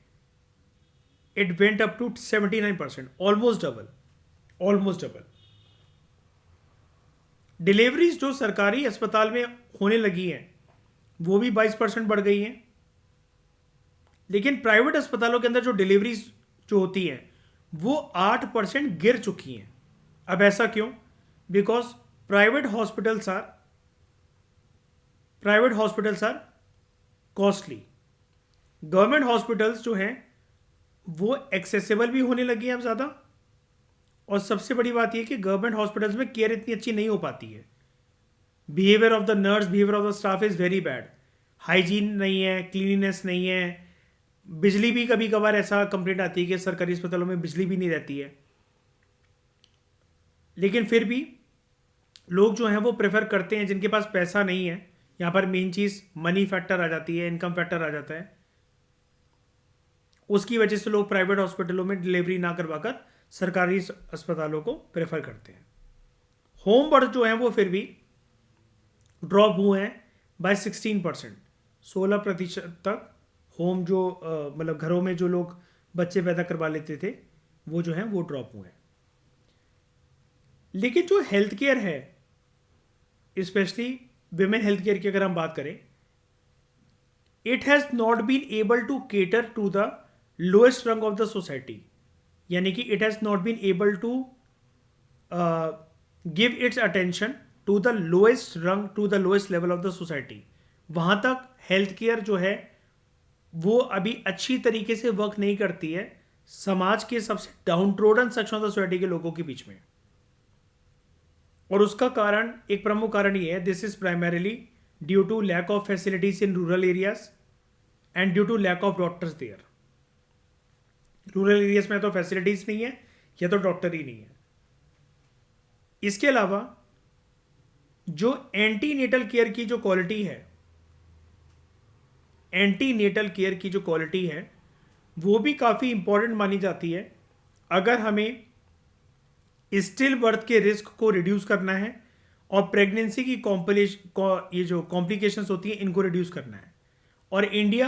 it went up to 79%, almost double, almost double. Deliveries जो सरकारी अस्पताल में होने लगी हैं वो भी 22% बढ़ गई हैं। लेकिन प्राइवेट अस्पतालों के अंदर जो डिलीवरीज जो होती हैं वो 8% गिर चुकी हैं। अब ऐसा क्यों? Because private hospitals are costly. Government hospitals जो हैं वो एक्सेसिबल भी होने लगी हैं अब ज़्यादा। और सबसे बड़ी बात यह कि गवर्नमेंट हॉस्पिटल्स में केयर इतनी अच्छी नहीं हो पाती है। Behaviour of the nurse, behaviour of the staff is very bad. Hygiene नहीं है, क्लीनिनेस नहीं है। बिजली भी कभी कभार ऐसा कंप्लेंट आती है कि सरकारी अस्पतालों में बिजली भी नहीं रहती है। लेकिन फिर भी लोग जो हैं वो प्रेफर करते हैं, जिनके पास पैसा नहीं है। यहाँ पर मेन चीज़ मनी फैक्टर आ जाती है, इनकम फैक्टर आ जाता है। उसकी वजह से लोग प्राइवेट हॉस्पिटलों में डिलीवरी ना करवाकर सरकारी अस्पतालों को प्रेफर करते हैं। होम बर्थ जो हैं वो फिर भी ड्रॉप हुए हैं बाय 16%, 16% तक होम जो मतलब घरों में जो लोग बच्चे पैदा करवा लेते थे वो जो हैं वो ड्रॉप हुए हैं। लेकिन जो हेल्थ केयर है, स्पेशली विमेन हेल्थ केयर की अगर हम बात करें, it has not been able to cater to the lowest rung of the society. यानी कि it has not been able to give its attention to the lowest rung, to the lowest level of the society. वहाँ तक health care जो है वो अभी अच्छी तरीके से वर्क नहीं करती है समाज के सबसे डाउनट्रोडन सेक्शन ऑफ द सोसाइटी के लोगों के बीच में। और उसका कारण, एक प्रमुख कारण ये है, this is primarily due to lack of facilities in rural areas and due to lack of doctors there. Rural areas में तो फैसिलिटीज नहीं है या तो डॉक्टर ही नहीं है। इसके अलावा जो एंटीनेटल केयर की जो क्वालिटी है, एंटीनेटल केयर की जो क्वालिटी है वो भी काफ़ी इंपॉर्टेंट मानी जाती है। अगर हमें स्टिल बर्थ के रिस्क को रिड्यूस करना है और प्रेगनेंसी की ये जो कॉम्प्लिकेशंस होती हैं इनको रिड्यूस करना है। और इंडिया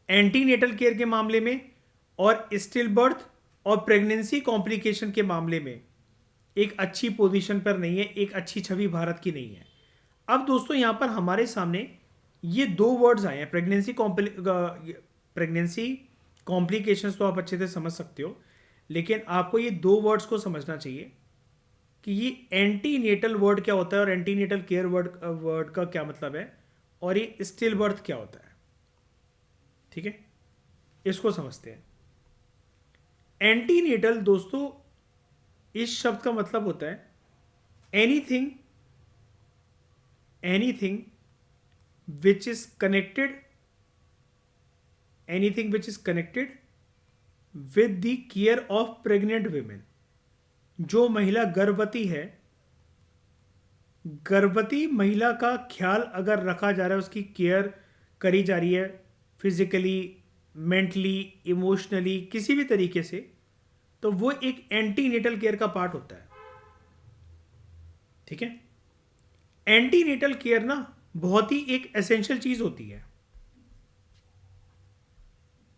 एंटीनेटल केयर के मामले में और स्टिल बर्थ और प्रेगनेंसी कॉम्प्लिकेशन के मामले में एक अच्छी पोजीशन पर नहीं है, एक अच्छी छवि भारत की नहीं है। अब दोस्तों यहाँ पर हमारे सामने ये दो वर्ड्स आए हैं, प्रेगनेंसी कॉम्प्लिकेशंस तो आप अच्छे से समझ सकते हो, लेकिन आपको ये दो वर्ड्स को समझना चाहिए कि ये एंटीनेटल वर्ड क्या होता है और एंटीनेटल केयर वर्ड का क्या मतलब है और ये स्टिल बर्थ क्या होता है। ठीक है, इसको समझते हैं। एंटीनेटल दोस्तों, इस शब्द का मतलब होता है anything which is connected with the care of pregnant women. जो महिला गर्भवती है, गर्भवती महिला का ख्याल अगर रखा जा रहा है, उसकी केयर करी जा रही है फिजिकली, मेंटली, इमोशनली, किसी भी तरीके से, तो वो एक एंटीनेटल केयर का पार्ट होता है। ठीक है, एंटीनेटल केयर ना बहुत ही एक एसेंशियल चीज होती है।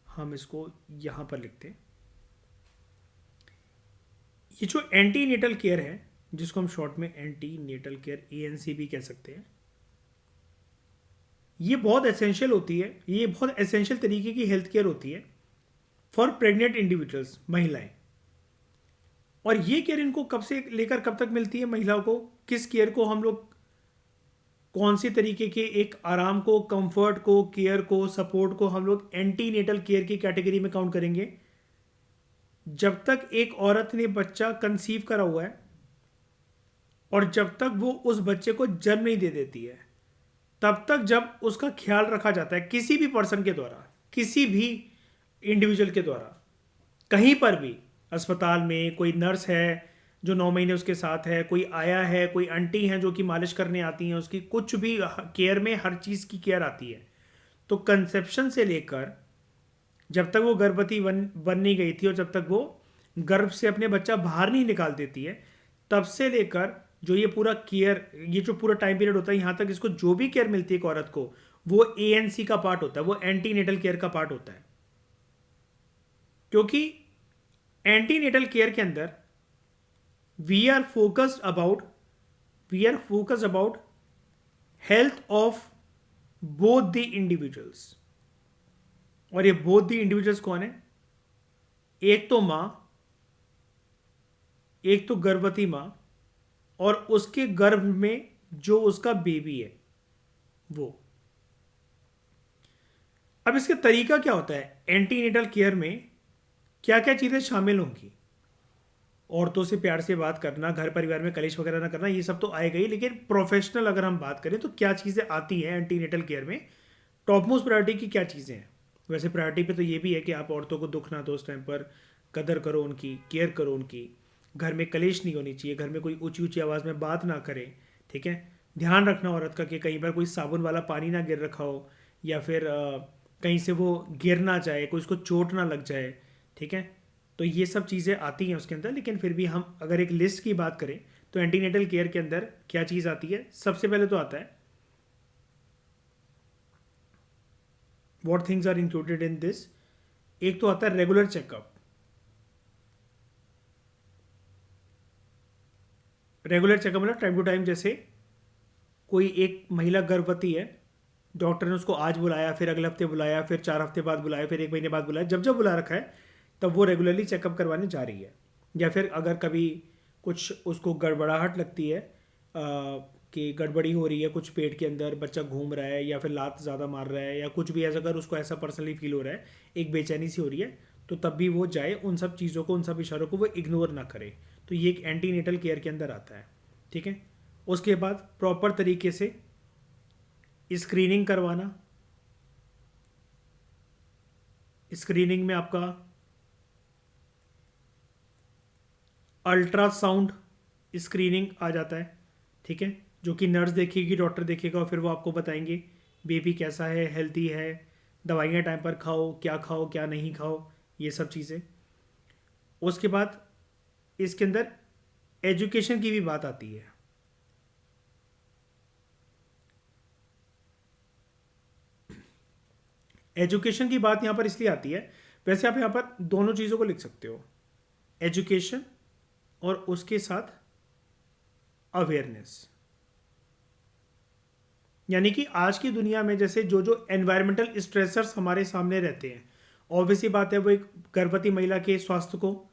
हम इसको यहां पर लिखते हैं। ये जो एंटीनेटल केयर है, जिसको हम शॉर्ट में एंटीनेटल केयर एएनसी भी कह सकते हैं, ये बहुत एसेंशियल होती है। ये बहुत एसेंशियल तरीके की हेल्थ केयर होती है फॉर प्रेग्नेंट इंडिविजुअल्स, महिलाएं। और ये केयर इनको कब से लेकर कब तक मिलती है महिलाओं को? किस केयर को हम लोग कौन सी तरीके के एक आराम को, कंफर्ट को, केयर को, सपोर्ट को हम लोग एंटीनेटल केयर की कैटेगरी में काउंट करेंगे? जब तक एक औरत ने बच्चा कंसीव करा हुआ है और जब तक वो उस बच्चे को जन्म नहीं दे देती है, तब तक जब उसका ख्याल रखा जाता है किसी भी पर्सन के द्वारा, किसी भी इंडिविजुअल के द्वारा, कहीं पर भी, अस्पताल में कोई नर्स है जो 9 महीने उसके साथ है, कोई आया है, कोई आंटी हैं जो कि मालिश करने आती हैं, उसकी कुछ भी केयर में हर चीज़ की केयर आती है। तो कंसेप्शन से लेकर जब तक वो गर्भवती बन नहीं गई थी और जब तक वो गर्भ से अपने बच्चा बाहर नहीं निकाल देती है, तब से लेकर जो ये पूरा केयर, ये जो पूरा टाइम पीरियड होता है, यहाँ तक इसको जो भी केयर मिलती है एक औरत को, वो एएनसी का पार्ट होता है, वो एंटीनेटल केयर का पार्ट होता है। क्योंकि एंटीनेटल केयर के अंदर we are focused about health of both the individuals. और ये बोथ द इंडिविजुअल्स कौन है? एक तो मां, एक तो गर्भवती मां, और उसके गर्भ में जो उसका बेबी है वो। अब इसका तरीका क्या होता है? एंटीनेटल केयर में क्या क्या चीजें शामिल होंगी? औरतों से प्यार से बात करना, घर परिवार में कलेश वगैरह ना करना, ये सब तो आएगा ही, लेकिन प्रोफेशनल अगर हम बात करें तो क्या चीज़ें आती हैं एंटीनेटल केयर में? टॉप मोस्ट प्रायोरिटी की क्या चीज़ें हैं? वैसे प्रायोरिटी पे तो ये भी है कि आप औरतों को दुख ना दो उस टाइम पर, कदर करो उनकी, केयर करो उनकी, घर में कलेश नहीं होनी चाहिए, घर में कोई ऊंची ऊंची आवाज़ में बात ना करें। ठीक है, ध्यान रखना औरत का कि कहीं पर कोई साबुन वाला पानी ना गिर रखा हो, या फिर कहीं से वो गिर ना जाए, कोई उसको चोट ना लग जाए। ठीक है, तो ये सब चीज़ें आती हैं उसके अंदर। लेकिन फिर भी हम अगर एक लिस्ट की बात करें तो एंटीनेटल केयर के अंदर क्या चीज़ आती है? सबसे पहले तो आता है what things are included in this. एक तो आता है रेगुलर चेकअप। रेगुलर चेकअप मतलब टाइम टू टाइम, जैसे कोई एक महिला गर्भवती है, डॉक्टर ने उसको आज बुलाया, फिर अगले हफ्ते बुलाया, फिर 4 हफ्ते बाद बुलाया, फिर 1 महीने बाद बुलाया, जब जब बुला रखा है तब वो रेगुलरली चेकअप करवाने जा रही है। या फिर अगर कभी कुछ उसको गड़बड़ाहट लगती है, कि गड़बड़ी हो रही है कुछ, पेट के अंदर बच्चा घूम रहा है या फिर लात ज़्यादा मार रहा है या कुछ भी ऐसा, अगर उसको ऐसा पर्सनली फील हो रहा है, एक बेचैनी सी हो रही है, तो तब भी वो जाए, उन सब चीज़ों को, उन सब इशारों को वो इग्नोर ना करे। तो ये एक एंटीनेटल केयर के अंदर आता है। ठीक है, उसके बाद प्रॉपर तरीके से स्क्रीनिंग करवाना। स्क्रीनिंग में आपका अल्ट्रासाउंड स्क्रीनिंग आ जाता है। ठीक है, जो कि नर्स देखेगी, डॉक्टर देखेगा, और फिर वो आपको बताएंगे बेबी कैसा है, हेल्दी है, दवाइयाँ टाइम पर खाओ क्या नहीं खाओ, ये सब चीज़ें। उसके बाद इसके अंदर एजुकेशन की भी बात आती है। एजुकेशन की बात यहाँ पर इसलिए आती है, वैसे आप यहाँ पर दोनों चीज़ों को लिख सकते हो, एजुकेशन और उसके साथ अवेयरनेस। यानी कि आज की दुनिया में जैसे जो जो एनवायरमेंटल स्ट्रेसर्स हमारे सामने रहते हैं, ऑब्वियसली बात है वो एक गर्भवती महिला के स्वास्थ्य को,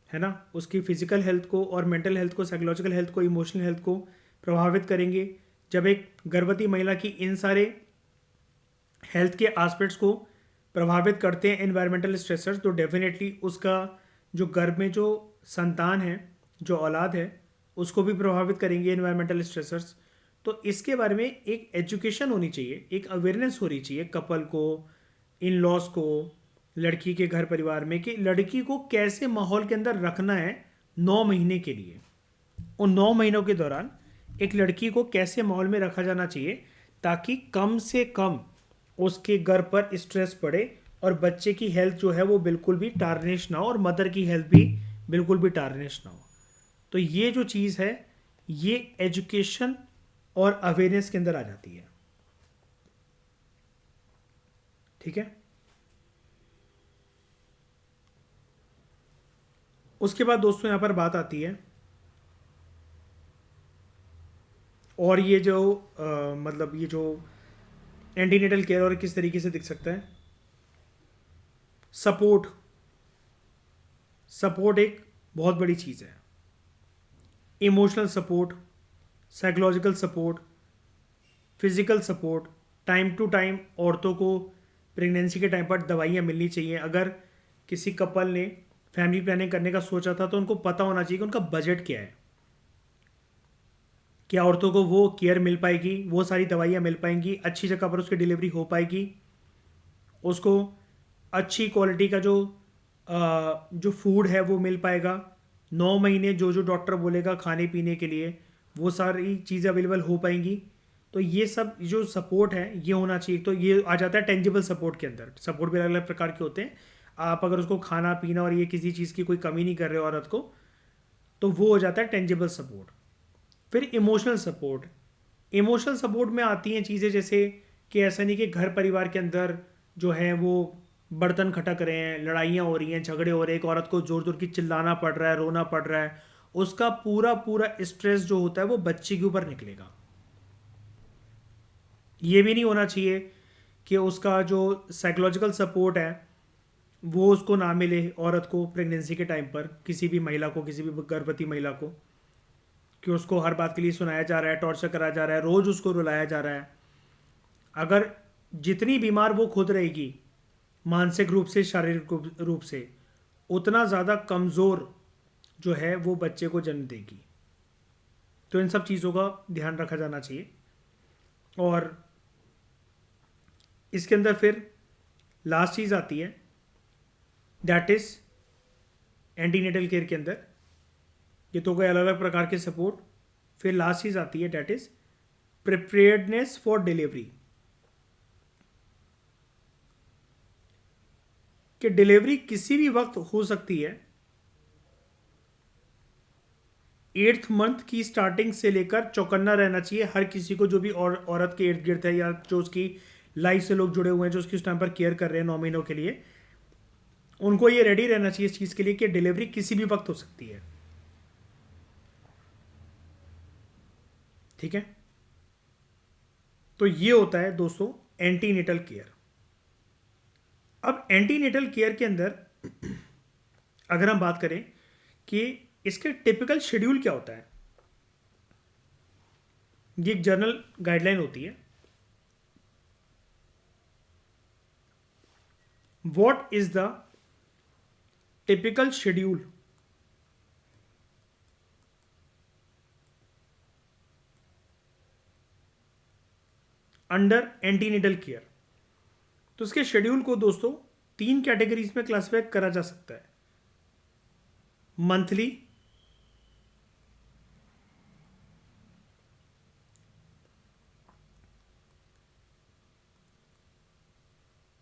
है ना, उसकी फिजिकल हेल्थ को और मेंटल हेल्थ को, साइकोलॉजिकल हेल्थ को, इमोशनल हेल्थ को प्रभावित करेंगे। जब एक गर्भवती महिला की इन सारे हेल्थ के एस्पेक्ट्स को प्रभावित करते हैं एनवायरमेंटल स्ट्रेसर्स, तो डेफिनेटली उसका जो गर्भ में जो संतान है, जो औलाद है, उसको भी प्रभावित करेंगे एनवायरमेंटल स्ट्रेसर्स। तो इसके बारे में एक एजुकेशन होनी चाहिए, एक अवेयरनेस होनी चाहिए कपल को, इन लॉज को, लड़की के घर परिवार में, कि लड़की को कैसे माहौल के अंदर रखना है 9 महीने के लिए। उन 9 महीनों के दौरान एक लड़की को कैसे माहौल में रखा जाना चाहिए ताकि कम से कम उसके घर पर स्ट्रेस पड़े और बच्चे की हेल्थ जो है वो बिल्कुल भी टार्निश ना हो और मदर की हेल्थ भी बिल्कुल भी टार्निश ना हो। तो ये जो चीज़ है ये एजुकेशन और अवेयरनेस के अंदर आ जाती है। ठीक है। उसके बाद दोस्तों यहाँ पर बात आती है, और ये जो मतलब ये जो एंटीनेटल केयर और किस तरीके से दिख सकता है। सपोर्ट, सपोर्ट एक बहुत बड़ी चीज़ है। Emotional support, psychological support, physical support, time to time औरतों को प्रेगनेंसी के टाइम पर दवाइयाँ मिलनी चाहिए। अगर किसी कपल ने फैमिली प्लानिंग करने का सोचा था तो उनको पता होना चाहिए कि उनका बजट क्या है, क्या औरतों को वो केयर मिल पाएगी, वो सारी दवाइयाँ मिल पाएंगी, अच्छी जगह पर उसकी डिलीवरी हो पाएगी, उसको अच्छी क्वालिटी का जो फूड है वो मिल पाएगा, 9 महीने जो जो डॉक्टर बोलेगा खाने पीने के लिए वो सारी चीज़ें अवेलेबल हो पाएंगी। तो ये सब जो सपोर्ट है ये होना चाहिए। तो ये आ जाता है टेंजिबल सपोर्ट के अंदर। सपोर्ट भी अलग अलग प्रकार के होते हैं। आप अगर उसको खाना पीना और ये किसी चीज़ की कोई कमी नहीं कर रहे हो औरत को, तो वो हो जाता है टेंजिबल सपोर्ट। फिर इमोशनल सपोर्ट, इमोशनल सपोर्ट में आती हैं चीज़ें जैसे कि ऐसा नहीं कि घर परिवार के अंदर जो है वो बर्तन खटक रहे हैं, लड़ाइयाँ हो रही हैं, झगड़े हो रहे हैं, एक औरत को जोर जोर की चिल्लाना पड़ रहा है, रोना पड़ रहा है, उसका पूरा पूरा स्ट्रेस जो होता है वो बच्चे के ऊपर निकलेगा। ये भी नहीं होना चाहिए कि उसका जो साइकोलॉजिकल सपोर्ट है वो उसको ना मिले औरत को प्रेगनेंसी के टाइम पर, किसी भी महिला को, किसी भी गर्भवती महिला को, कि उसको हर बात के लिए सुनाया जा रहा है, टॉर्चर कराया जा रहा है, रोज़ उसको रुलाया जा रहा है। अगर जितनी बीमार वो खुद रहेगी मानसिक रूप से, शारीरिक रूप से, उतना ज़्यादा कमज़ोर जो है वो बच्चे को जन्म देगी। तो इन सब चीज़ों का ध्यान रखा जाना चाहिए। और इसके अंदर फिर लास्ट चीज़ आती है, दैट इज़ एंटीनेटल केयर के अंदर ये तो कोई अलग अलग प्रकार के सपोर्ट। फिर लास्ट चीज़ आती है that is preparedness for delivery, कि डिलीवरी किसी भी वक्त हो सकती है। 8th मंथ की स्टार्टिंग से लेकर चौकन्ना रहना चाहिए हर किसी को, जो भी औरत के इर्द गिर्द है या जो उसकी लाइफ से लोग जुड़े हुए हैं, जो उसकी उस टाइम पर केयर कर रहे हैं 9 महीनों के लिए, उनको ये रेडी रहना चाहिए इस चीज़ के लिए कि डिलीवरी किसी भी वक्त हो सकती है। ठीक है। तो ये होता है दोस्तों एंटीनेटल केयर। अब एंटीनेटल केयर के अंदर अगर हम बात करें कि इसके टिपिकल शेड्यूल क्या होता है, ये एक जर्नल गाइडलाइन होती है। What is the typical schedule under antenatal care. तो इसके शेड्यूल को दोस्तों 3 कैटेगरीज में क्लासिफाई करा जा सकता है। मंथली,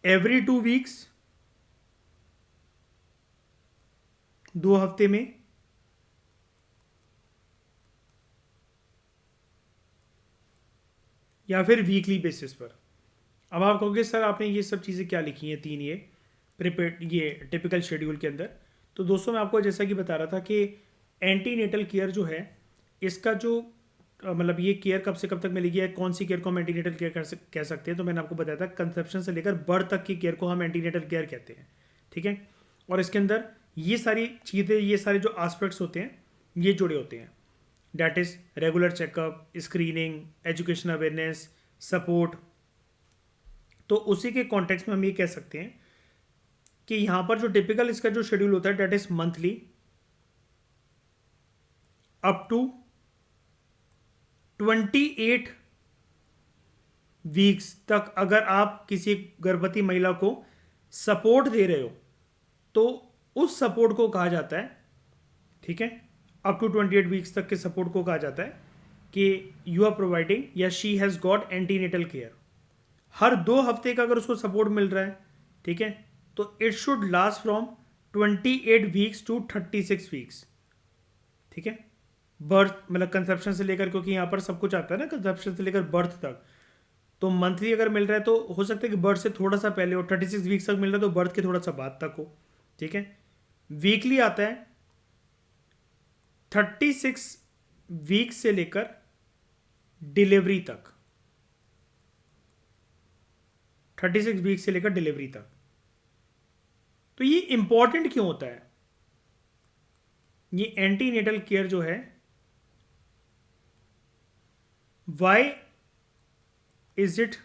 एवरी 2 वीक्स, 2 हफ्ते में, या फिर वीकली बेसिस पर। अब आप कहोगे सर आपने ये सब चीज़ें क्या लिखी हैं, 3 ये प्रिपेयर ये टिपिकल शेड्यूल के अंदर। तो दोस्तों मैं आपको जैसा कि बता रहा था कि एंटीनेटल केयर जो है इसका जो मतलब ये केयर कब से कब तक मिलेगी, या कौन सी केयर को हम एंटीनेटल केयर कह सकते हैं। तो मैंने आपको बताया था कंसेप्शन से लेकर बर्थ तक की केयर को हम एंटीनेटल केयर कहते हैं। ठीक है। और इसके अंदर ये सारी चीज़ें, ये सारे जो एस्पेक्ट्स होते हैं ये जुड़े होते हैं। That is regular checkup, screening, education awareness, support. तो उसी के कॉन्टेक्स्ट में हम ये कह सकते हैं कि यहाँ पर जो टिपिकल इसका जो शेड्यूल होता है that is monthly up to 28 weeks तक। अगर आप किसी गर्भवती महिला को सपोर्ट दे रहे हो तो उस सपोर्ट को कहा जाता है, ठीक है, अप टू 28 वीक्स तक के सपोर्ट को कहा जाता है कि यू आर प्रोवाइडिंग या she has got antenatal care. हर 2 हफ्ते का अगर उसको सपोर्ट मिल रहा है, ठीक है, तो it should last from 28 weeks to 36 weeks. ठीक है, बर्थ मतलब कंसेप्शन से लेकर, क्योंकि यहाँ पर सब कुछ आता है ना, कंसेप्शन से लेकर बर्थ तक। तो मंथली अगर मिल रहा है तो हो सकता है कि बर्थ से थोड़ा सा पहले हो, 36 वीक्स तक मिल रहा है तो बर्थ के थोड़ा सा बाद तक हो। ठीक है, वीकली आता है 36 वीक से लेकर डिलीवरी तक, 36 वीक से लेकर डिलीवरी तक। तो ये इंपॉर्टेंट क्यों होता है? ये एंटीनेटल केयर जो है, why is it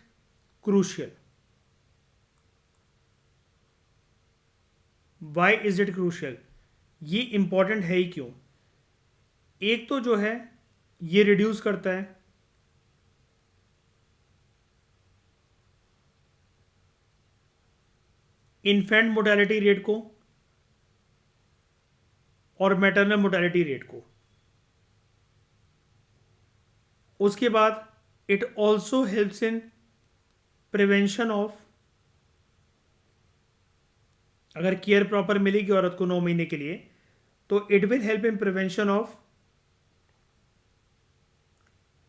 crucial? Why is it crucial? ये इंपॉर्टेंट है ही क्यों? एक तो जो है ये रिड्यूस करता है इन्फेंट मोर्टेलिटी रेट को और मैटरनल मोर्टेलिटी रेट को। उसके बाद it also helps in prevention of, अगर केयर प्रॉपर मिलेगी औरत को 9 महीने के लिए, तो it will help in prevention of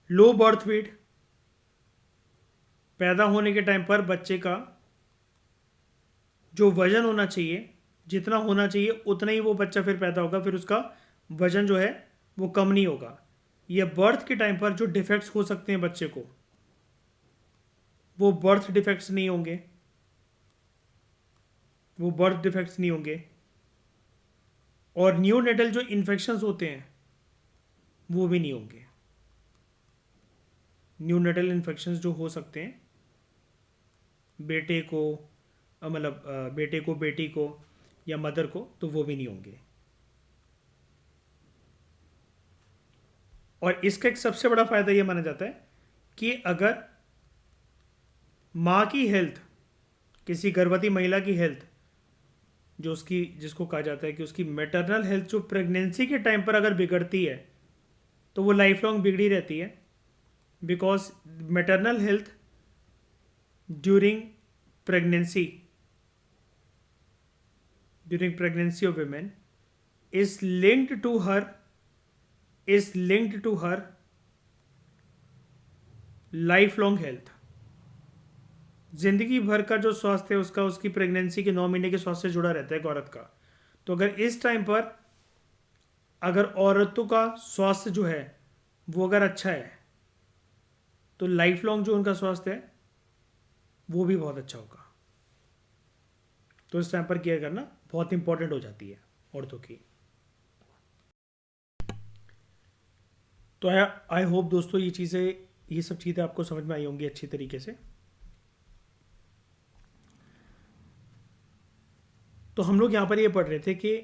low birth weight. पैदा होने के टाइम पर बच्चे का जो वजन होना चाहिए, जितना होना चाहिए उतना ही वो बच्चा फिर पैदा होगा, फिर उसका वजन जो है वो कम नहीं होगा। ये बर्थ के टाइम पर जो डिफेक्ट्स हो सकते हैं बच्चे को, वो बर्थ डिफेक्ट्स नहीं होंगे, वो बर्थ डिफेक्ट्स नहीं होंगे। और न्यूनेटल जो इन्फेक्शंस होते हैं वो भी नहीं होंगे। न्यूनेटल इन्फेक्शंस जो हो सकते हैं बेटे को, मतलब बेटे को, बेटी को या मदर को, तो वो भी नहीं होंगे। और इसका एक सबसे बड़ा फायदा ये माना जाता है कि अगर माँ की हेल्थ, किसी गर्भवती महिला की हेल्थ, जो उसकी, जिसको कहा जाता है कि उसकी मैटरनल हेल्थ जो प्रेगनेंसी के टाइम पर अगर बिगड़ती है तो वो लाइफ लॉन्ग बिगड़ी रहती है। Because maternal health during pregnancy, during pregnancy of women is linked to her, is linked to her lifelong health। जिंदगी भर का जो स्वास्थ्य है उसका, उसकी प्रेगनेंसी के 9 महीने के स्वास्थ्य से जुड़ा रहता है एक औरत का। तो अगर इस टाइम पर अगर औरतों का स्वास्थ्य जो है वो अगर अच्छा है, तो लाइफ लॉन्ग जो उनका स्वास्थ्य है वो भी बहुत अच्छा होगा। तो इस टाइम पर केयर करना बहुत इंपॉर्टेंट हो जाती है औरतों की। तो आई होप दोस्तों ये चीज़ें, ये सब चीज़ें आपको समझ में आई होंगी अच्छी तरीके से। तो हम लोग यहाँ पर ये पढ़ रहे थे कि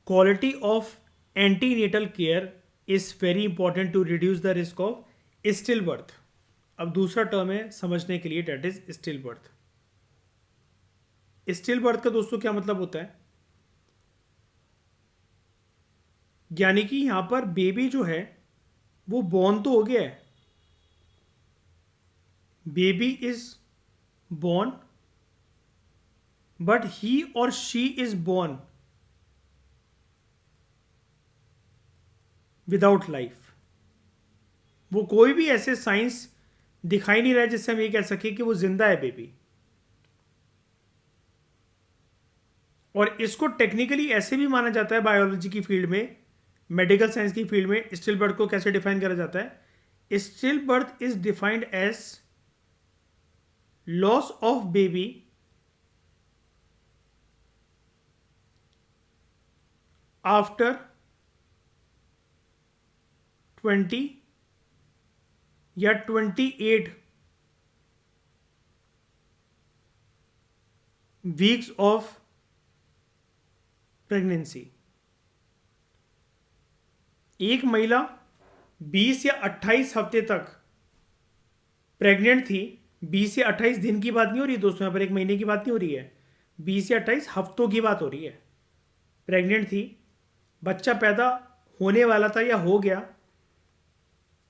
quality of antenatal care is very important to reduce the risk of still birth. अब दूसरा टर्म है समझने के लिए, that is still birth. Still birth का दोस्तों क्या मतलब होता है? यानी कि यहां पर बेबी जो है वो बॉर्न तो हो गया है, baby is born, but he और she is born without life. वो कोई भी ऐसे साइंस दिखाई नहीं रहा है जिससे हम ये कह सके कि वो जिंदा है बेबी। और इसको टेक्निकली ऐसे भी माना जाता है बायोलॉजी की फील्ड में, मेडिकल साइंस की फील्ड में स्टिल बर्थ को कैसे डिफाइन करा जाता है? Still birth is defined as loss of baby after 20 या 28 वीक्स ऑफ प्रेगनेंसी। एक महिला 20 या 28 हफ्ते तक प्रेग्नेंट थी। 20 या 28 दिन की बात नहीं हो रही दोस्तों, यहाँ पर एक महीने की बात नहीं हो रही है, 20 या 28 हफ्तों की बात हो रही है। प्रेग्नेंट थी, बच्चा पैदा होने वाला था या हो गया,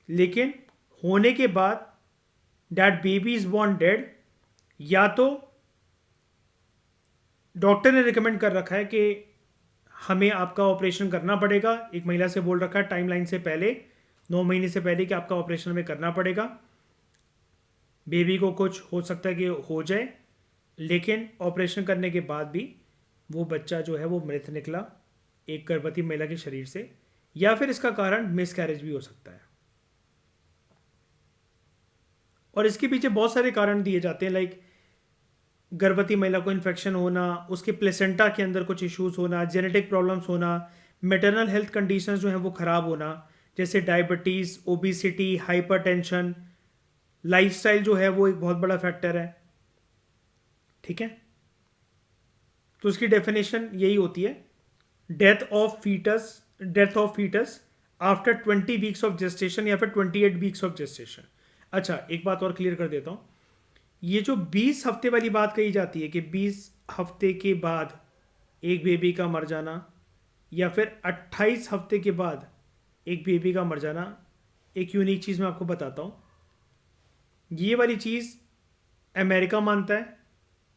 लेकिन होने के बाद that baby is born dead, या तो डॉक्टर ने रिकमेंड कर रखा है कि हमें आपका ऑपरेशन करना पड़ेगा, एक महिला से बोल रखा है टाइमलाइन से पहले, 9 महीने से पहले कि आपका ऑपरेशन हमें करना पड़ेगा। बेबी को कुछ हो सकता है कि हो जाए, लेकिन ऑपरेशन करने के बाद भी वो बच्चा जो है वो मृत निकला एक गर्भवती महिला के शरीर से, या फिर इसका कारण मिसकैरेज भी हो सकता है। और इसके पीछे बहुत सारे कारण दिए जाते हैं, लाइक गर्भवती महिला को इन्फेक्शन होना, उसके प्लेसेंटा के अंदर कुछ इश्यूज होना, जेनेटिक प्रॉब्लम्स होना, मेटरनल हेल्थ कंडीशंस जो हैं वो ख़राब होना, जैसे डायबिटीज़, ओबिसिटी, हाइपरटेंशन, लाइफस्टाइल जो है वो एक बहुत बड़ा फैक्टर है। ठीक है, तो उसकी डेफिनेशन यही होती है, death of foetus after 20 weeks of gestation या फिर 28 वीक्स ऑफ जेस्टेशन। अच्छा, एक बात और क्लियर कर देता हूँ, ये जो 20 हफ्ते वाली बात कही जाती है कि 20 हफ्ते के बाद एक बेबी का मर जाना, या फिर 28 हफ्ते के बाद एक बेबी का मर जाना, एक यूनिक चीज़ मैं आपको बताता हूँ। ये वाली चीज़ अमेरिका मानता है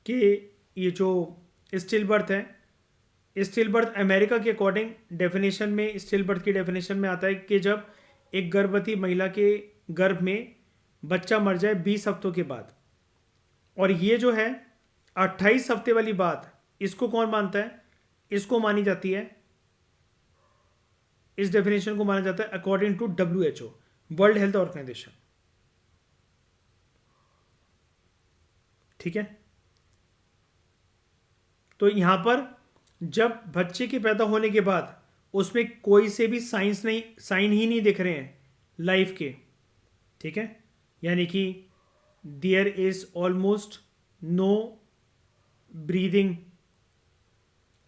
कि ये जो स्टिल बर्थ है, स्टिल बर्थ अमेरिका के अकॉर्डिंग डेफिनेशन में, स्टिल बर्थ की डेफिनेशन में आता है कि जब एक गर्भवती महिला के गर्भ में बच्चा मर जाए 20 हफ्तों के बाद। और ये जो है 28 हफ्ते वाली बात, इसको कौन मानता है? इसको मानी जाती है, इस डेफिनेशन को माना जाता है according to WHO, World Health Organization. ठीक है, तो यहां पर जब बच्चे के पैदा होने के बाद उसमें कोई से भी साइन ही नहीं दिख रहे हैं लाइफ के, ठीक है, यानी कि there is almost no breathing,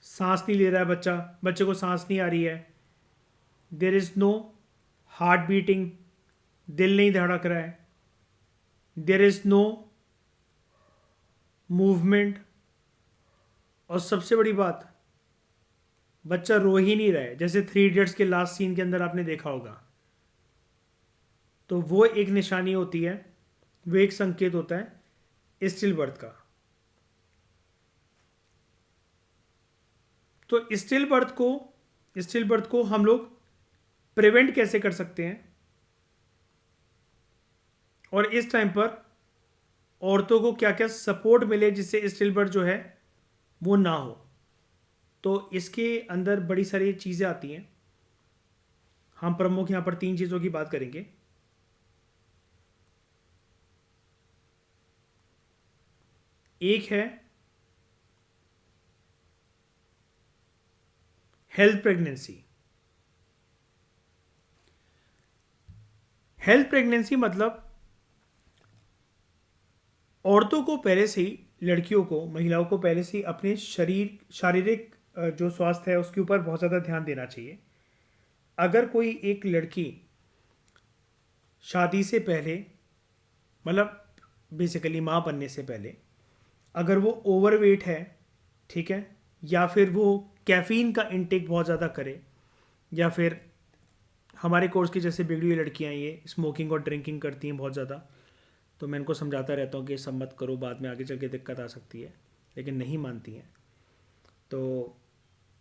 सांस नहीं ले रहा है बच्चा, बच्चे को सांस नहीं आ रही है, there is no heart beating, दिल नहीं धड़क रहा है, देयर इज नो मूवमेंट, और सबसे बड़ी बात, बच्चा रो ही नहीं रहा है, जैसे 3 इडियट्स के लास्ट सीन के अंदर आपने देखा होगा। तो वो एक निशानी होती है, वो एक संकेत होता है स्टिल बर्थ का। तो स्टिल बर्थ को हम लोग प्रिवेंट कैसे कर सकते हैं, और इस टाइम पर औरतों को क्या क्या सपोर्ट मिले जिससे स्टिल बर्थ जो है वो ना हो। तो इसके अंदर बड़ी सारी चीज़ें आती हैं, हम प्रमुख यहाँ पर 3 चीज़ों की बात करेंगे। एक है हेल्थ प्रेगनेंसी। हेल्थ प्रेगनेंसी मतलब औरतों को पहले से ही, लड़कियों को, महिलाओं को पहले से ही अपने शारीरिक जो स्वास्थ्य है उसके ऊपर बहुत ज़्यादा ध्यान देना चाहिए। अगर कोई एक लड़की शादी से पहले, मतलब बेसिकली माँ बनने से पहले, अगर वो ओवरवेट है, ठीक है, या फिर वो कैफ़ीन का इंटेक बहुत ज़्यादा करे, या फिर हमारे कोर्स की जैसे बिगड़ी हुई लड़कियाँ ये स्मोकिंग और ड्रिंकिंग करती हैं बहुत ज़्यादा, तो मैं इनको समझाता रहता हूँ कि सब मत करो, बाद में आगे चल के दिक्कत आ सकती है, लेकिन नहीं मानती हैं। तो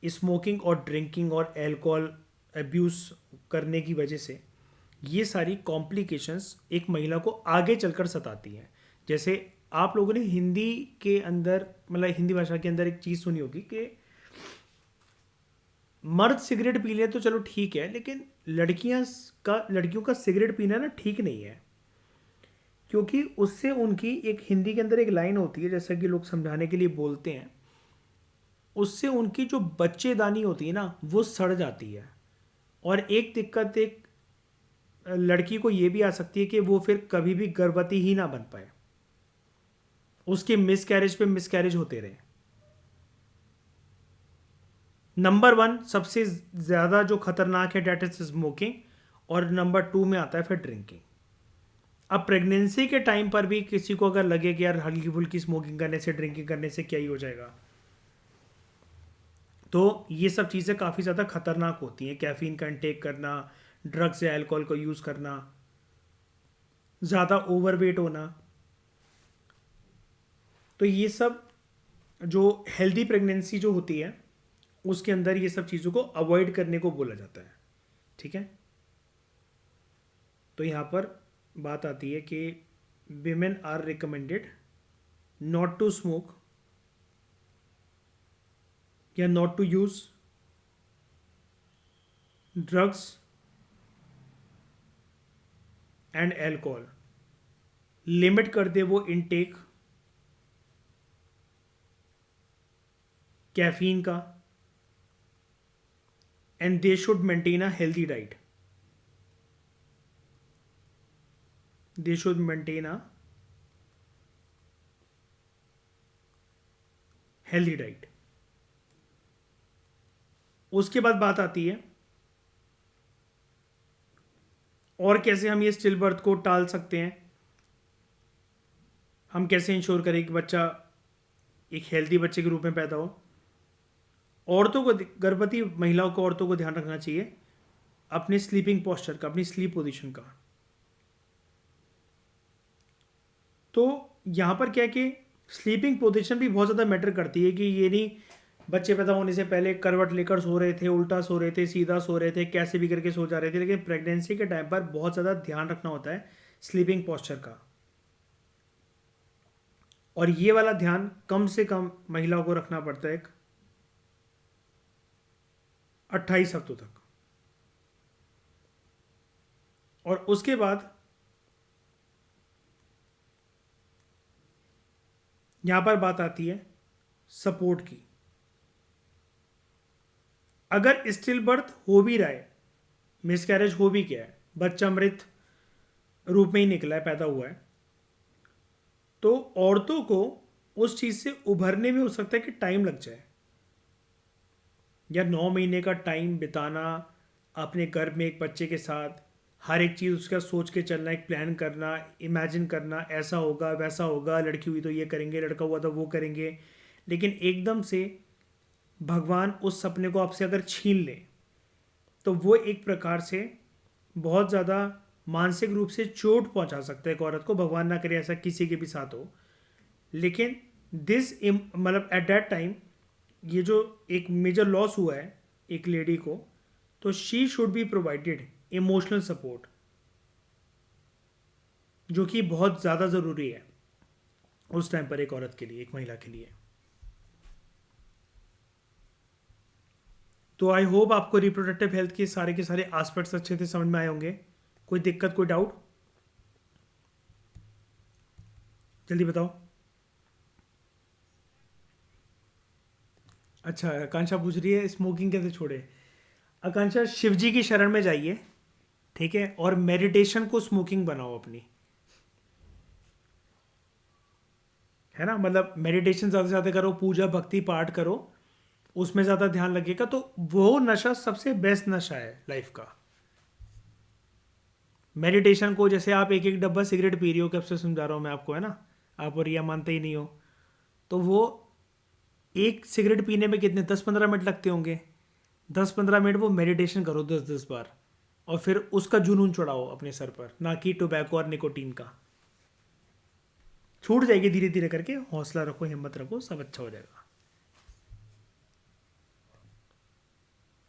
स्मोकिंग और ड्रिंकिंग और एल्कोहल अब्यूज़ करने की वजह से ये सारी कॉम्प्लिकेशंस एक महिला को आगे चलकर सताती हैं। जैसे आप लोगों ने हिंदी के अंदर, मतलब हिंदी भाषा के अंदर एक चीज़ सुनी होगी कि मर्द सिगरेट पी ले तो चलो ठीक है, लेकिन लड़कियों का सिगरेट पीना ना ठीक नहीं है, क्योंकि उससे उनकी, एक हिंदी के अंदर एक लाइन होती है जैसा कि लोग समझाने के लिए बोलते हैं, उससे उनकी जो बच्चेदानी होती है ना वो सड़ जाती है। और एक दिक्कत एक लड़की को ये भी आ सकती है कि वो फिर कभी भी गर्भवती ही ना बन पाए, उसके मिसकैरेज पे मिसकैरेज होते रहे। नंबर 1 सबसे ज़्यादा जो खतरनाक है डेट इज स्मोकिंग, और नंबर 2 में आता है फिर ड्रिंकिंग। अब प्रेगनेंसी के टाइम पर भी किसी को अगर लगे कि यार हल्की फुल्की स्मोकिंग करने से, ड्रिंकिंग करने से क्या ही हो जाएगा, तो ये सब चीज़ें काफ़ी ज़्यादा खतरनाक होती हैं। कैफ़ीन का इंटेक करना, ड्रग्स या अल्कोहल को यूज़ करना, ज़्यादा ओवरवेट होना, तो ये सब जो हेल्दी प्रेगनेंसी जो होती है उसके अंदर ये सब चीज़ों को अवॉइड करने को बोला जाता है। ठीक है, तो यहाँ पर बात आती है कि women are recommended not to smoke या not to use drugs and alcohol, limit कर दे वो इनटेक कैफीन का, and they should maintain a healthy diet. They should maintain a healthy diet. उसके बाद बात आती है और कैसे हम ये स्टिल बर्थ को टाल सकते हैं, हम कैसे इंश्योर करें कि बच्चा एक हेल्दी बच्चे के रूप में पैदा हो। औरतों को, गर्भवती महिलाओं को, औरतों को ध्यान रखना चाहिए अपने स्लीपिंग पोस्चर का, अपनी स्लीप पोजीशन का। तो यहाँ पर क्या है कि स्लीपिंग पोजीशन भी बहुत ज़्यादा मैटर करती है कि ये नहीं बच्चे पैदा होने से पहले करवट लेकर सो रहे थे, उल्टा सो रहे थे, सीधा सो रहे थे, कैसे भी करके सो जा रहे थे, लेकिन प्रेगनेंसी के टाइम पर बहुत ज़्यादा ध्यान रखना होता है स्लीपिंग पोस्चर का। और ये वाला ध्यान कम से कम महिलाओं को रखना पड़ता है 28 हफ्तों तक। और उसके बाद यहां पर बात आती है सपोर्ट की। अगर स्टिल बर्थ हो भी रहा है, मिसकैरेज हो भी गया है, बच्चा मृत रूप में ही निकला है, पैदा हुआ है, तो औरतों को उस चीज़ से उभरने में हो सकता है कि टाइम लग जाए, या 9 महीने का टाइम बिताना अपने गर्भ में एक बच्चे के साथ, हर एक चीज़ उसका सोच के चलना, एक प्लान करना, इमेजिन करना, ऐसा होगा वैसा होगा, लड़की हुई तो ये करेंगे, लड़का हुआ तो वो करेंगे, लेकिन एकदम से भगवान उस सपने को आपसे अगर छीन ले तो वो एक प्रकार से बहुत ज़्यादा मानसिक रूप से चोट पहुंचा सकता है एक औरत को। भगवान ना करे ऐसा किसी के भी साथ हो, लेकिन दिस मतलब एट दैट टाइम ये जो एक मेजर लॉस हुआ है एक लेडी को, तो she should be provided emotional support, जो कि बहुत ज़्यादा ज़रूरी है उस टाइम पर एक औरत के लिए, एक महिला के लिए। तो आई होप आपको रिप्रोडक्टिव हेल्थ के सारे एस्पेक्ट्स अच्छे से समझ में आए होंगे। कोई दिक्कत, कोई डाउट, जल्दी बताओ। अच्छा, आकांक्षा पूछ रही है स्मोकिंग कैसे छोड़े। आकांक्षा, शिव जी की शरण में जाइए, ठीक है, और मेडिटेशन को स्मोकिंग बनाओ अपनी, है ना। मतलब मेडिटेशन ज़्यादा से ज़्यादा करो, पूजा भक्ति पाठ करो, उसमें ज़्यादा ध्यान लगेगा, तो वो नशा सबसे बेस्ट नशा है लाइफ का। मेडिटेशन को, जैसे आप एक एक डब्बा सिगरेट पी रही हो, कब से समझा रहा हूँ मैं आपको, है ना, आप और यह मानते ही नहीं हो, तो वो एक सिगरेट पीने में कितने 10-15 मिनट लगते होंगे, 10-15 मिनट वो मेडिटेशन करो 10-10 बार, और फिर उसका जुनून चढ़ाओ अपने सर पर, ना कि टोबैको और निकोटीन का। छूट जाएगी धीरे धीरे करके, हौसला रखो, हिम्मत रखो, सब अच्छा हो जाएगा।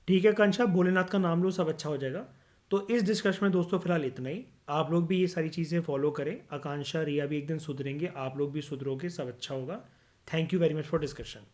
ठीक है कंशा, भोलेनाथ का नाम लो, सब अच्छा हो जाएगा। तो इस डिस्कशन में दोस्तों फिलहाल इतना ही। आप लोग भी ये सारी चीज़ें फॉलो करें, आकांक्षा रिया भी एक दिन सुधरेंगे, आप लोग भी सुधरोगे, सब अच्छा होगा। Thank you very much for discussion.